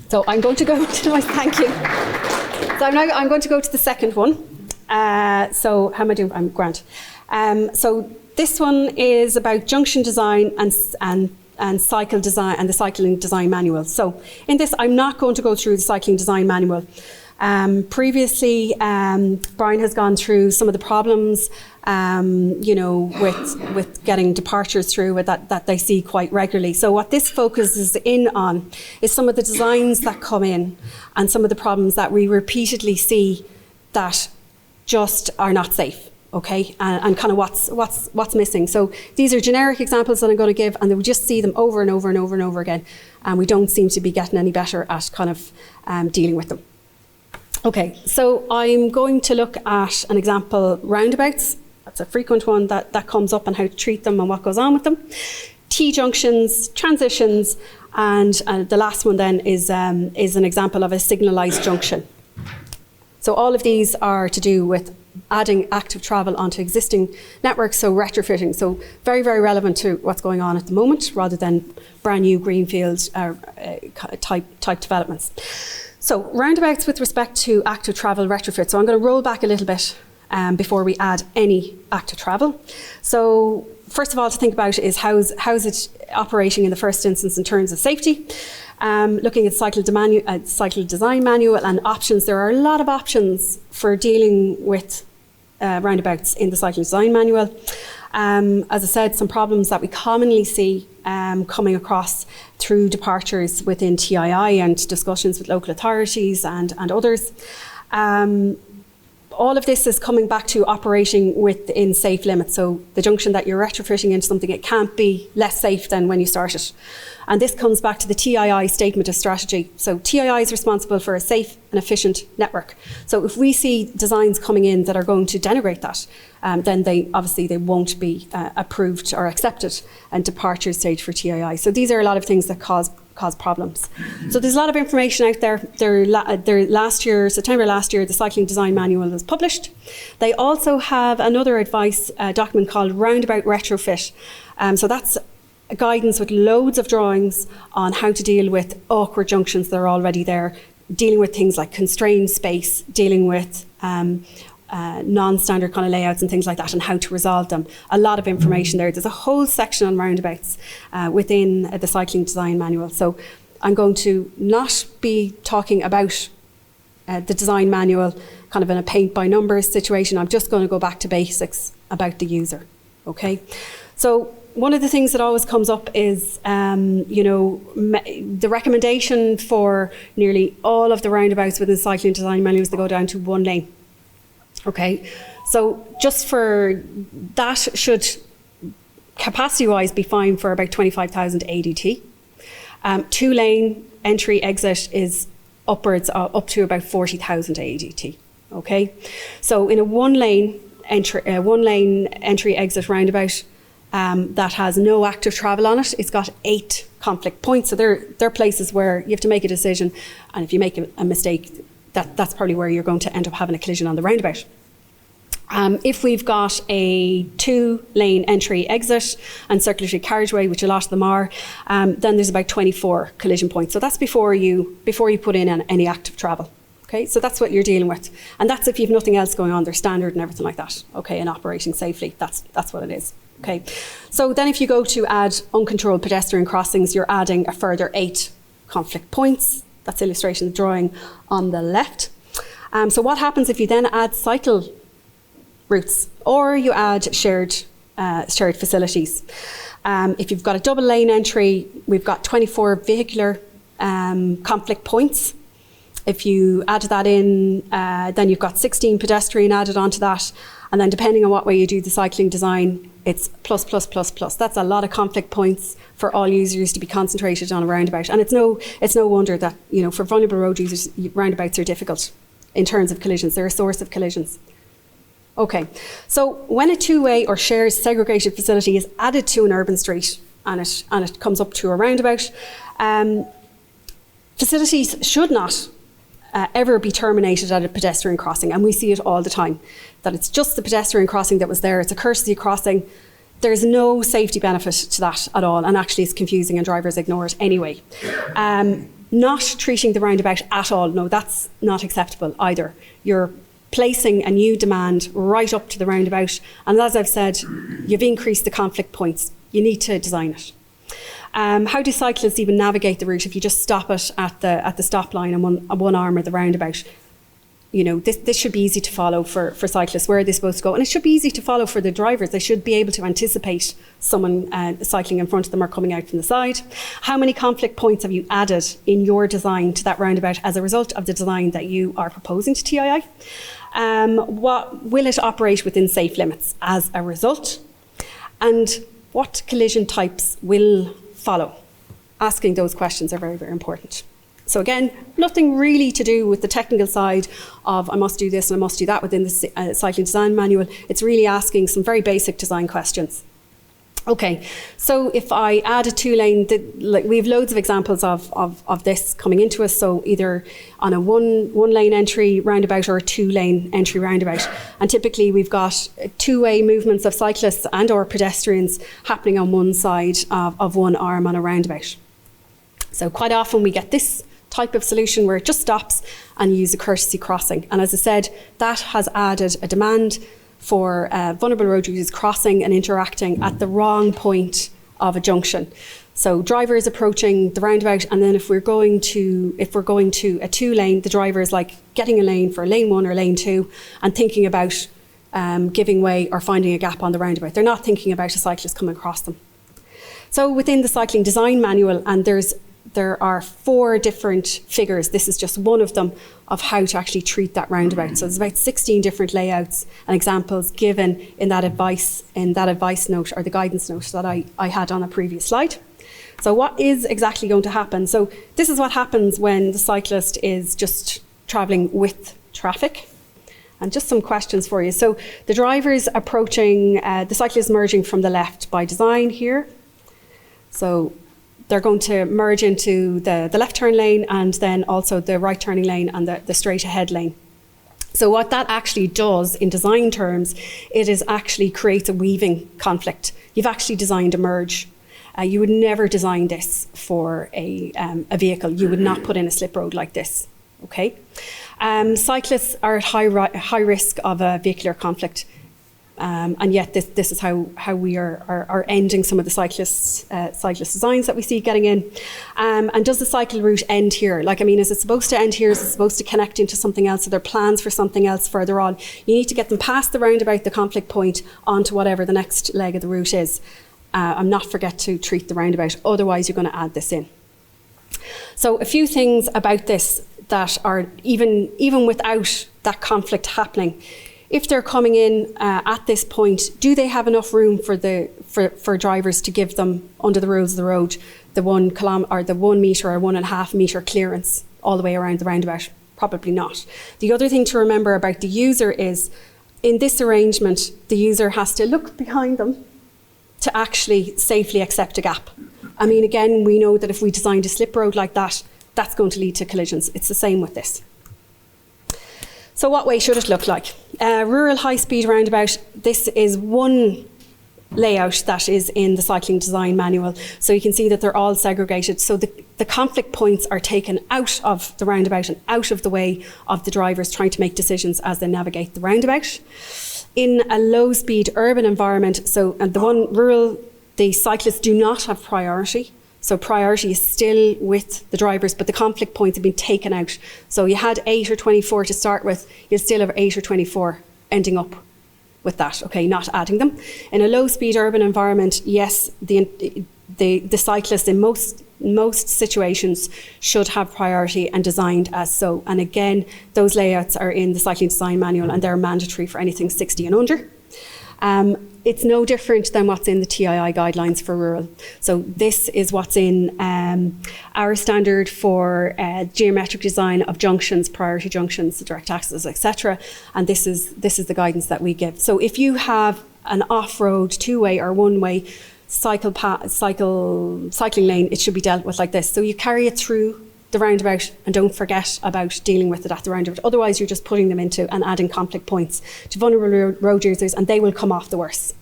So I'm going to go to my thank you. So I'm going to go to the second one. So how am I doing? I'm grand. So this one is about junction design and cycle design and the cycling design manual. So in this, I'm not going to go through the cycling design manual. Previously, Brian has gone through some of the problems, with getting departures through that they see quite regularly. So what this focuses in on is some of the designs that come in and some of the problems that we repeatedly see that just are not safe. Okay, and kind of what's missing. So these are generic examples that I'm going to give, and we just see them over and over and over and over again, and we don't seem to be getting any better at kind of dealing with them. Okay, so I'm going to look at an example, roundabouts. That's a frequent one that comes up, and how to treat them and what goes on with them. T-junctions, transitions, and the last one then is an example of a signalised junction. So all of these are to do with adding active travel onto existing networks, so retrofitting. So very, very relevant to what's going on at the moment, rather than brand new greenfield type developments. So roundabouts with respect to active travel retrofit. So I'm going to roll back a little bit before we add any active travel. So first of all, to think about is how's it operating in the first instance in terms of safety. Looking at cycle design manual and options, there are a lot of options for dealing with roundabouts in the cycle design manual. As I said, some problems that we commonly see coming across through departures within TII and discussions with local authorities and others. All of this is coming back to operating within safe limits. So the junction that you're retrofitting into something, it can't be less safe than when you start it. And this comes back to the TII statement of strategy. So TII is responsible for a safe and efficient network. So if we see designs coming in that are going to denigrate that, then they won't be approved or accepted at departure stage for TII. So these are a lot of things that cause problems. So there's a lot of information out there. September last year, the Cycling Design Manual was published. They also have another advice document called Roundabout Retrofit. So that's guidance with loads of drawings on how to deal with awkward junctions that are already there, dealing with things like constrained space, dealing with non-standard kind of layouts and things like that, and how to resolve them. A lot of information there. There's a whole section on roundabouts within the cycling design manual. So I'm going to not be talking about the design manual kind of in a paint by numbers situation. I'm just going to go back to basics about the user. Okay, so one of the things that always comes up is, the recommendation for nearly all of the roundabouts within cycling design manuals to go down to 1 lane. Okay, so just for that should capacity-wise be fine for about 25,000 ADT. 2 lane entry exit is upwards up to about 40,000 ADT. Okay, so in a 1 lane entry exit roundabout that has no active travel on it, it's got 8 conflict points. So they're places where you have to make a decision, and if you make a mistake, that's probably where you're going to end up having a collision on the roundabout. If we've got a 2 lane entry exit and circulatory carriageway, which a lot of them are, then there's about 24 collision points. So that's before you put in any active travel. Okay, so that's what you're dealing with. And that's if you've nothing else going on, they're standard and everything like that. Okay, and operating safely, that's what it is. Okay, so then if you go to add uncontrolled pedestrian crossings, you're adding a further 8 conflict points. That's illustration of the drawing on the left. So what happens if you then add cycle routes or you add shared facilities? If you've got a double lane entry, we've got 24 vehicular conflict points. If you add that in, then you've got 16 pedestrian added onto that. And then depending on what way you do the cycling design, it's plus. That's a lot of conflict points for all users to be concentrated on a roundabout. And it's no wonder that, for vulnerable road users, roundabouts are difficult in terms of collisions. They're a source of collisions. Okay, so when a 2-way or shared segregated facility is added to an urban street and it comes up to a roundabout, facilities should not ever be terminated at a pedestrian crossing, and we see it all the time, that it's just the pedestrian crossing that was there, it's a courtesy crossing. There's no safety benefit to that at all, and actually it's confusing and drivers ignore it anyway. Not treating the roundabout at all, no, that's not acceptable either. You're placing a new demand right up to the roundabout, and as I've said, you've increased the conflict points. You need to design it. How do cyclists even navigate the route if you just stop it at the stop line on one arm of the roundabout? This should be easy to follow for cyclists. Where are they supposed to go? And it should be easy to follow for the drivers. They should be able to anticipate someone cycling in front of them or coming out from the side. How many conflict points have you added in your design to that roundabout as a result of the design that you are proposing to TII? What will it operate within safe limits as a result? And what collision types will follow? Asking those questions are very, very important. So again, nothing really to do with the technical side of I must do this and I must do that within the cycling design manual. It's really asking some very basic design questions. Okay, so if I add a 2-lane, we have loads of examples of this coming into us. So either on a one lane entry roundabout or a 2-lane entry roundabout. And typically we've got 2-way movements of cyclists and or pedestrians happening on one side of one arm on a roundabout. So quite often we get this type of solution where it just stops and you use a courtesy crossing. And as I said, that has added a demand for vulnerable road users crossing and interacting at the wrong point of a junction. So drivers approaching the roundabout, and then if we're going to a 2-lane, the driver is like getting a lane for lane 1 or lane 2 and thinking about giving way or finding a gap on the roundabout. They're not thinking about a cyclist coming across them. So within the cycling design manual, and there are 4 different figures, this is just one of them, of how to actually treat that roundabout. So there's about 16 different layouts and examples given in that advice note or the guidance note that I had on a previous slide. So what is exactly going to happen? So this is what happens when the cyclist is just travelling with traffic. And just some questions for you. So the driver's approaching, the cyclist merging from the left by design here. So they're going to merge into the left turn lane and then also the right turning lane and the straight ahead lane. So what that actually does in design terms, it is actually creates a weaving conflict. You've actually designed a merge. You would never design this for a vehicle. You would not put in a slip road like this. okay? Cyclists are at high risk of a vehicular conflict. And yet this is how we are ending some of the cyclist designs that we see getting in. And does the cycle route end here? Like, I mean, is it supposed to end here? Is it supposed to connect into something else? Are there plans for something else further on? You need to get them past the roundabout, the conflict point, onto whatever the next leg of the route is. And not forget to treat the roundabout. Otherwise, you're going to add this in. So a few things about this that are even without that conflict happening. If they're coming in at this point, do they have enough room for drivers to give them, under the rules of the road, the 1 kilometre or the 1 metre or 1.5 metre clearance all the way around the roundabout? Probably not. The other thing to remember about the user is, in this arrangement, the user has to look behind them to actually safely accept a gap. I mean, again, we know that if we designed a slip road like that, that's going to lead to collisions. It's the same with this. So what way should it look like? Rural high-speed roundabout, this is one layout that is in the cycling design manual. So you can see that they're all segregated. So the conflict points are taken out of the roundabout and out of the way of the drivers trying to make decisions as they navigate the roundabout. In a low-speed urban environment, and the one rural, the cyclists do not have priority. So priority is still with the drivers, but the conflict points have been taken out. So you had 8 or 24 to start with, you'll still have 8 or 24 ending up with that, okay, not adding them. In a low-speed urban environment, yes, the cyclist in most situations should have priority and designed as so. And again, those layouts are in the cycling design manual and they're mandatory for anything 60 and under. It's no different than what's in the TII guidelines for rural. So this is what's in our standard for geometric design of junctions, priority junctions, direct access, etc. And this is the guidance that we give. So if you have an off-road, two-way or one-way cycling lane, it should be dealt with like this. So you carry it through the roundabout and don't forget about dealing with it at the roundabout. Otherwise, you're just putting them into and adding conflict points to vulnerable road users and they will come off the worst.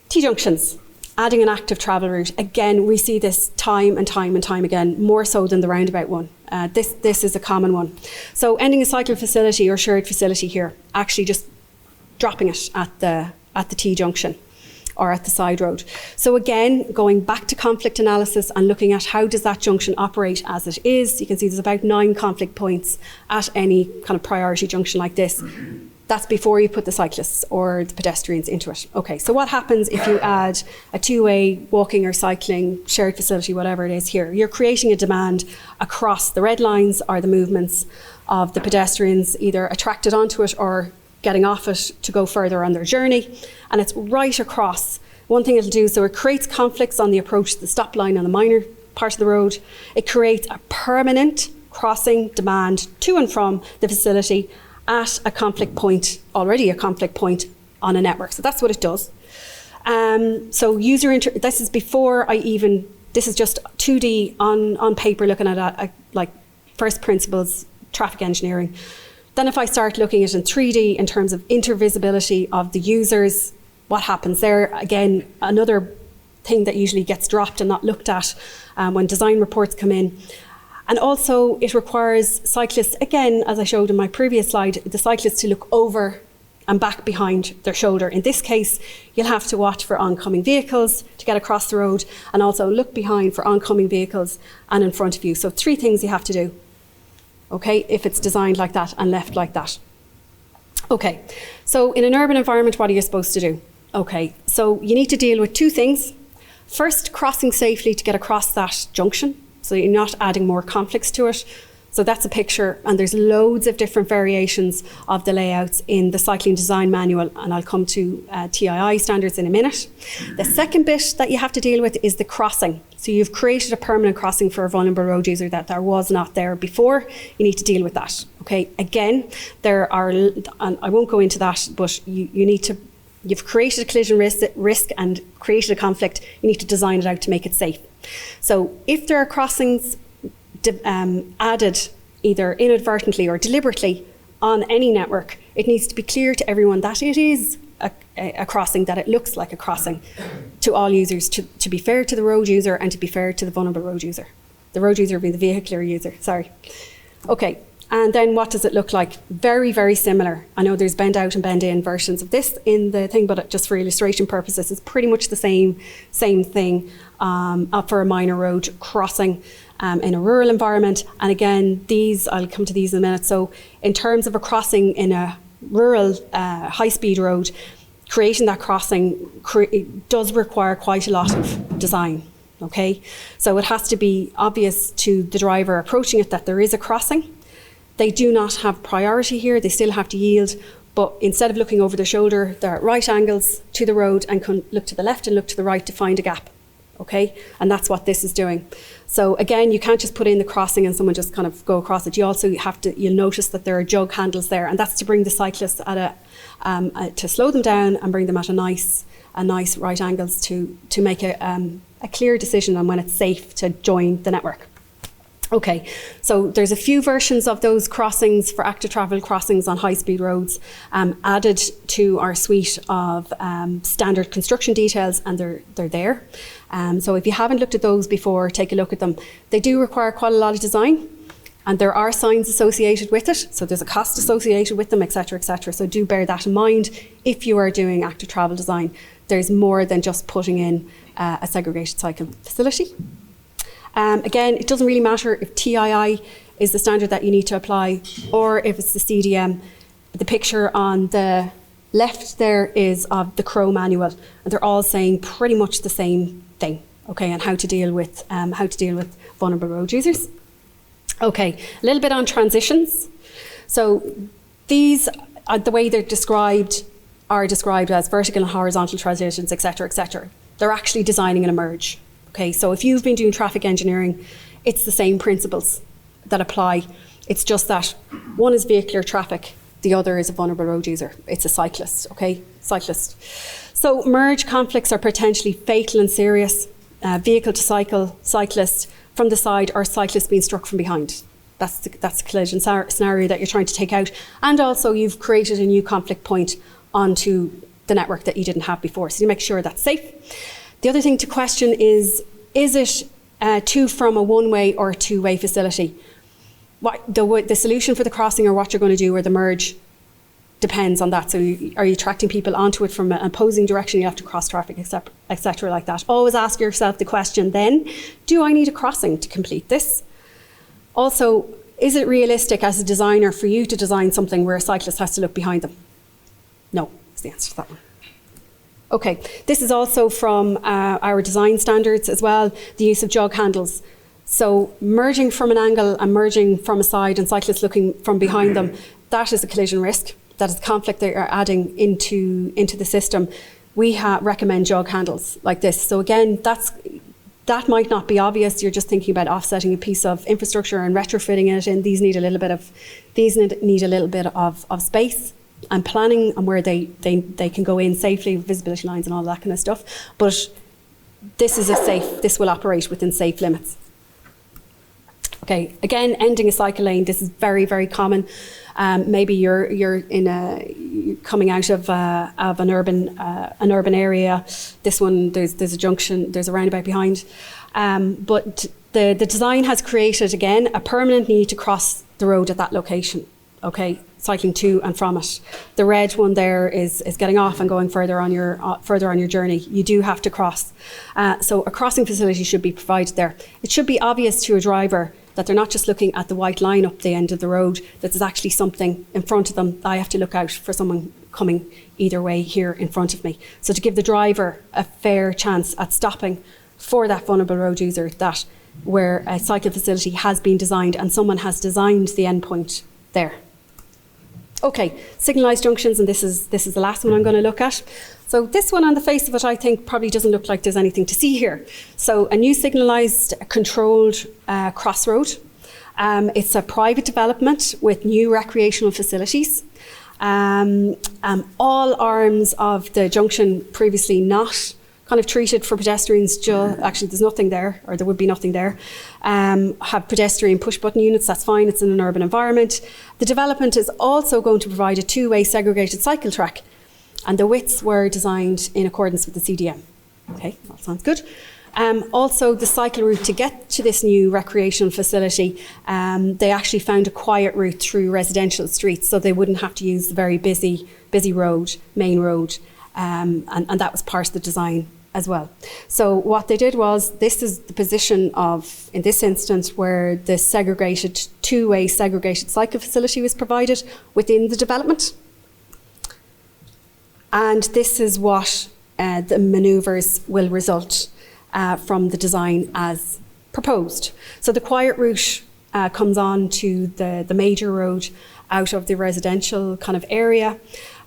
T-junctions, adding an active travel route. Again, we see this time and time and time again, more so than the roundabout one. This is a common one. So ending a cycle facility or shared facility here, actually just dropping it at the T-junction or at the side road. So again, going back to conflict analysis and looking at how does that junction operate as it is. You can see there's about 9 conflict points at any kind of priority junction like this. That's before you put the cyclists or the pedestrians into it. Okay, so what happens if you add a two-way walking or cycling shared facility, whatever it is here? You're creating a demand across the red lines or the movements of the pedestrians, either attracted onto it or getting off it to go further on their journey. And it's right across. One thing it'll do, so it creates conflicts on the approach to the stop line on the minor part of the road. It creates a permanent crossing demand to and from the facility at a conflict point, already a conflict point on a network. So that's what it does. So this is before this is just 2D on paper, looking at like first principles, traffic engineering. Then if I start looking at it in 3D in terms of intervisibility of the users, what happens there? Again, another thing that usually gets dropped and not looked at when design reports come in. And also it requires cyclists, again, as I showed in my previous slide, the cyclists to look over and back behind their shoulder. In this case, you'll have to watch for oncoming vehicles to get across the road and also look behind for oncoming vehicles and in front of you. So 3 things you have to do, okay, if it's designed like that and left like that. Okay, so in an urban environment, what are you supposed to do? Okay, so you need to deal with 2 things. First, crossing safely to get across that junction, so you're not adding more conflicts to it. So that's a picture, and there's loads of different variations of the layouts in the cycling design manual, and I'll come to TII standards in a minute. The second bit that you have to deal with is the crossing. So you've created a permanent crossing for a vulnerable road user that there was not there before. You need to deal with that. Okay, again, there are, and I won't go into that, but you've created a collision risk and created a conflict. You need to design it out to make it safe. So if there are crossings added either inadvertently or deliberately on any network, it needs to be clear to everyone that it is a crossing, that it looks like a crossing to all users, to be fair to the road user and to be fair to the vulnerable road user. The road user being the vehicular user, sorry. Okay, and then what does it look like? Very, very similar. I know there's bend out and bend in versions of this in the thing, but just for illustration purposes, it's pretty much the same thing for a minor road crossing in a rural environment. And again, I'll come to these in a minute. So in terms of a crossing in a rural high-speed road, creating that crossing does require quite a lot of design. Okay, so it has to be obvious to the driver approaching it that there is a crossing. They do not have priority here, they still have to yield, but instead of looking over their shoulder, they're at right angles to the road and can look to the left and look to the right to find a gap. Okay, and that's what this is doing. So again, you can't just put in the crossing and someone just kind of go across it. You also you'll notice that there are jug handles there, and that's to bring the cyclists at to slow them down and bring them at a nice right angles to make a clear decision on when it's safe to join the network. Okay, so there's a few versions of those crossings for active travel crossings on high-speed roads added to our suite of standard construction details, and they're there. So if you haven't looked at those before, take a look at them. They do require quite a lot of design, and there are signs associated with it, so there's a cost associated with them, etc., etc. So do bear that in mind if you are doing active travel design. There's more than just putting in a segregated cycling facility. Again, it doesn't really matter if TII is the standard that you need to apply or if it's the CDM. The picture on the left there is of the Crow manual, and they're all saying pretty much the same thing. Okay, and how to deal with vulnerable road users. Okay, a little bit on transitions. So these, the way they're described, are described as vertical and horizontal transitions, etc., etc. They're actually designing an emerge. Okay, so if you've been doing traffic engineering, it's the same principles that apply. It's just that one is vehicular traffic, the other is a vulnerable road user. It's a cyclist, okay, cyclist. So merge conflicts are potentially fatal and serious. Vehicle to cyclist from the side, or cyclist being struck from behind. That's the collision scenario that you're trying to take out. And also you've created a new conflict point onto the network that you didn't have before. So you make sure that's safe. The other thing to question is it from a one-way or a two-way facility? The solution for the crossing, or what you're going to do, or the merge, depends on that. So are you attracting people onto it from an opposing direction? You have to cross traffic, etc. like that. Always ask yourself the question then, do I need a crossing to complete this? Also, is it realistic as a designer for you to design something where a cyclist has to look behind them? No, is the answer to that one. Okay, this is also from our design standards as well, the use of jog handles. So merging from an angle and merging from a side and cyclists looking from behind them, that is a collision risk. That is a conflict they are adding into the system. We recommend jog handles like this. So again, that might not be obvious. You're just thinking about offsetting a piece of infrastructure and retrofitting it in. These need a little bit of space and planning, and where they can go in safely with visibility lines and all that kind of stuff. But this will operate within safe limits. Okay, again, ending a cycle lane, this is very, very common. Maybe you're coming out of an urban area. This one, there's a junction, there's a roundabout behind. But the design has created, again, a permanent need to cross the road at that location. Okay, cycling to and from it. The red one there is getting off and going further on your journey. You do have to cross. So a crossing facility should be provided there. It should be obvious to a driver that they're not just looking at the white line up the end of the road, that there's actually something in front of them. I have to look out for someone coming either way here in front of me. So to give the driver a fair chance at stopping for that vulnerable road user, that where a cycle facility has been designed and someone has designed the endpoint there. Okay, signalised junctions, and this is the last one I'm going to look at. So this one, on the face of it, I think probably doesn't look like there's anything to see here. So a new signalised controlled crossroad. It's a private development with new recreational facilities. All arms of the junction previously not kind of treated for pedestrians, actually there's nothing there, or there would be nothing there. Have pedestrian push button units, that's fine, it's in an urban environment. The development is also going to provide a two-way segregated cycle track, and the widths were designed in accordance with the CDM. Okay, that sounds good. Also, the cycle route to get to this new recreational facility, they actually found a quiet route through residential streets, so they wouldn't have to use the very busy road, main road, and that was part of the design as well. So what they did was, this is the position of, in this instance, where the segregated, two-way segregated cycle facility was provided within the development. And this is what the manoeuvres will result from the design as proposed. So the quiet route comes on to the major road out of the residential kind of area.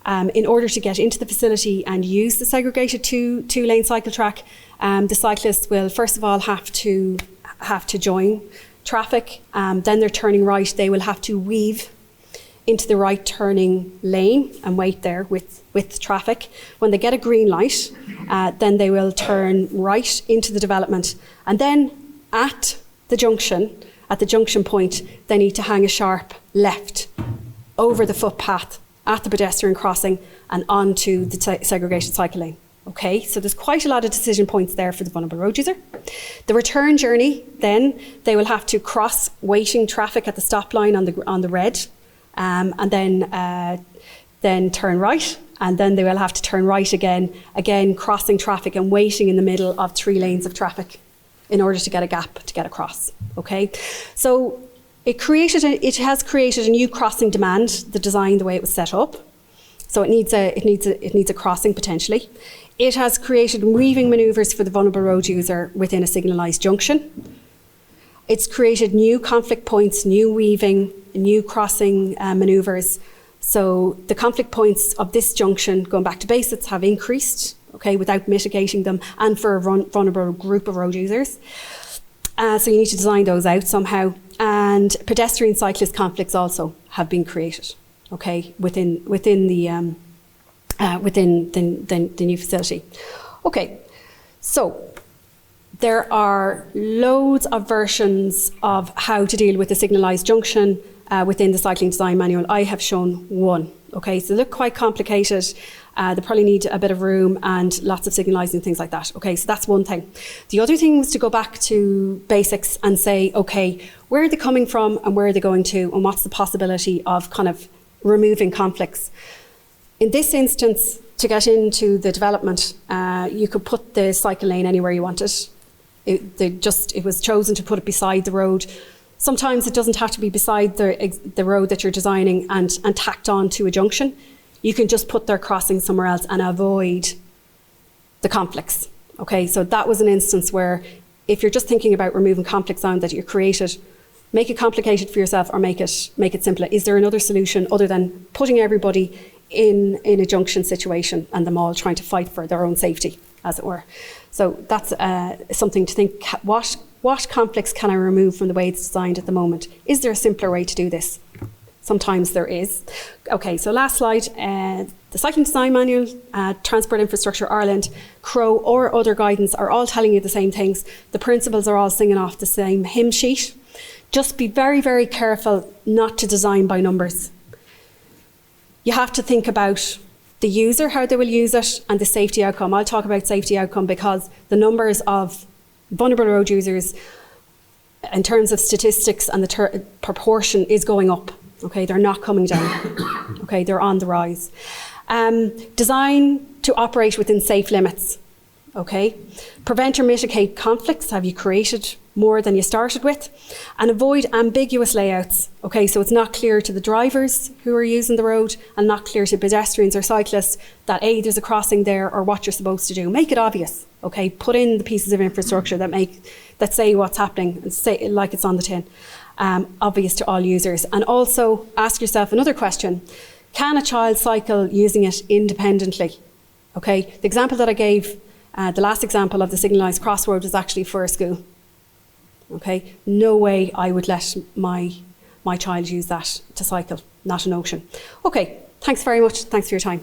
In order to get into the facility and use the segregated two-lane cycle track, the cyclists will first of all have to join traffic. Then they're turning right. They will have to weave into the right turning lane and wait there with traffic. When they get a green light, then they will turn right into the development. And then at the junction point, they need to hang a sharp left over the footpath at the pedestrian crossing and onto the segregated cycle lane. Okay, so there's quite a lot of decision points there for the vulnerable road user. The return journey, then they will have to cross waiting traffic at the stop line on the red, and then turn right, and then they will have to turn right again crossing traffic and waiting in the middle of 3 lanes of traffic in order to get a gap to get across. Okay, so it has created a new crossing demand, the design, the way it was set up. So it needs a crossing potentially. It has created weaving manoeuvres for the vulnerable road user within a signalised junction. It's created new conflict points, new weaving, new crossing manoeuvres. So the conflict points of this junction, going back to basics, have increased, okay, without mitigating them, and for a vulnerable group of road users. So you need to design those out somehow. And pedestrian cyclist conflicts also have been created, okay, within the new facility. Okay, so there are loads of versions of how to deal with a signalised junction within the cycling design manual. I have shown one. Okay, so they look quite complicated. They probably need a bit of room and lots of signalising, things like that. Okay, so that's one thing. The other thing was to go back to basics and say, okay, where are they coming from and where are they going to, and what's the possibility of kind of removing conflicts? In this instance, to get into the development, you could put the cycle lane anywhere you wanted. It was chosen to put it beside the road. Sometimes it doesn't have to be beside the road that you're designing and tacked on to a junction. You can just put their crossing somewhere else and avoid the conflicts. Okay, so that was an instance where if you're just thinking about removing conflict zone that you created, make it complicated for yourself or make it simpler. Is there another solution other than putting everybody in a junction situation and them all trying to fight for their own safety, as it were? So that's something to think. What conflicts can I remove from the way it's designed at the moment? Is there a simpler way to do this? Sometimes there is. Okay, so last slide. The Cycling Design Manual, Transport Infrastructure Ireland, CRO or other guidance are all telling you the same things. The principles are all singing off the same hymn sheet. Just be very, very careful not to design by numbers. You have to think about the user, how they will use it, and the safety outcome. I'll talk about safety outcome because the numbers of vulnerable road users in terms of statistics and the proportion is going up. Okay, they're not coming down. Okay, they're on the rise. Design to operate within safe limits. Okay, prevent or mitigate conflicts. Have you created more than you started with? And avoid ambiguous layouts. Okay, so it's not clear to the drivers who are using the road and not clear to pedestrians or cyclists that A, there's a crossing there or what you're supposed to do. Make it obvious. Okay, put in the pieces of infrastructure that say what's happening and say it like it's on the tin. Obvious to all users. And also ask yourself another question. Can a child cycle using it independently? Okay, the example that I gave, the last example of the signalised crossroad was actually for a school. Okay, no way I would let my child use that to cycle, not an ocean. Okay, thanks very much. Thanks for your time.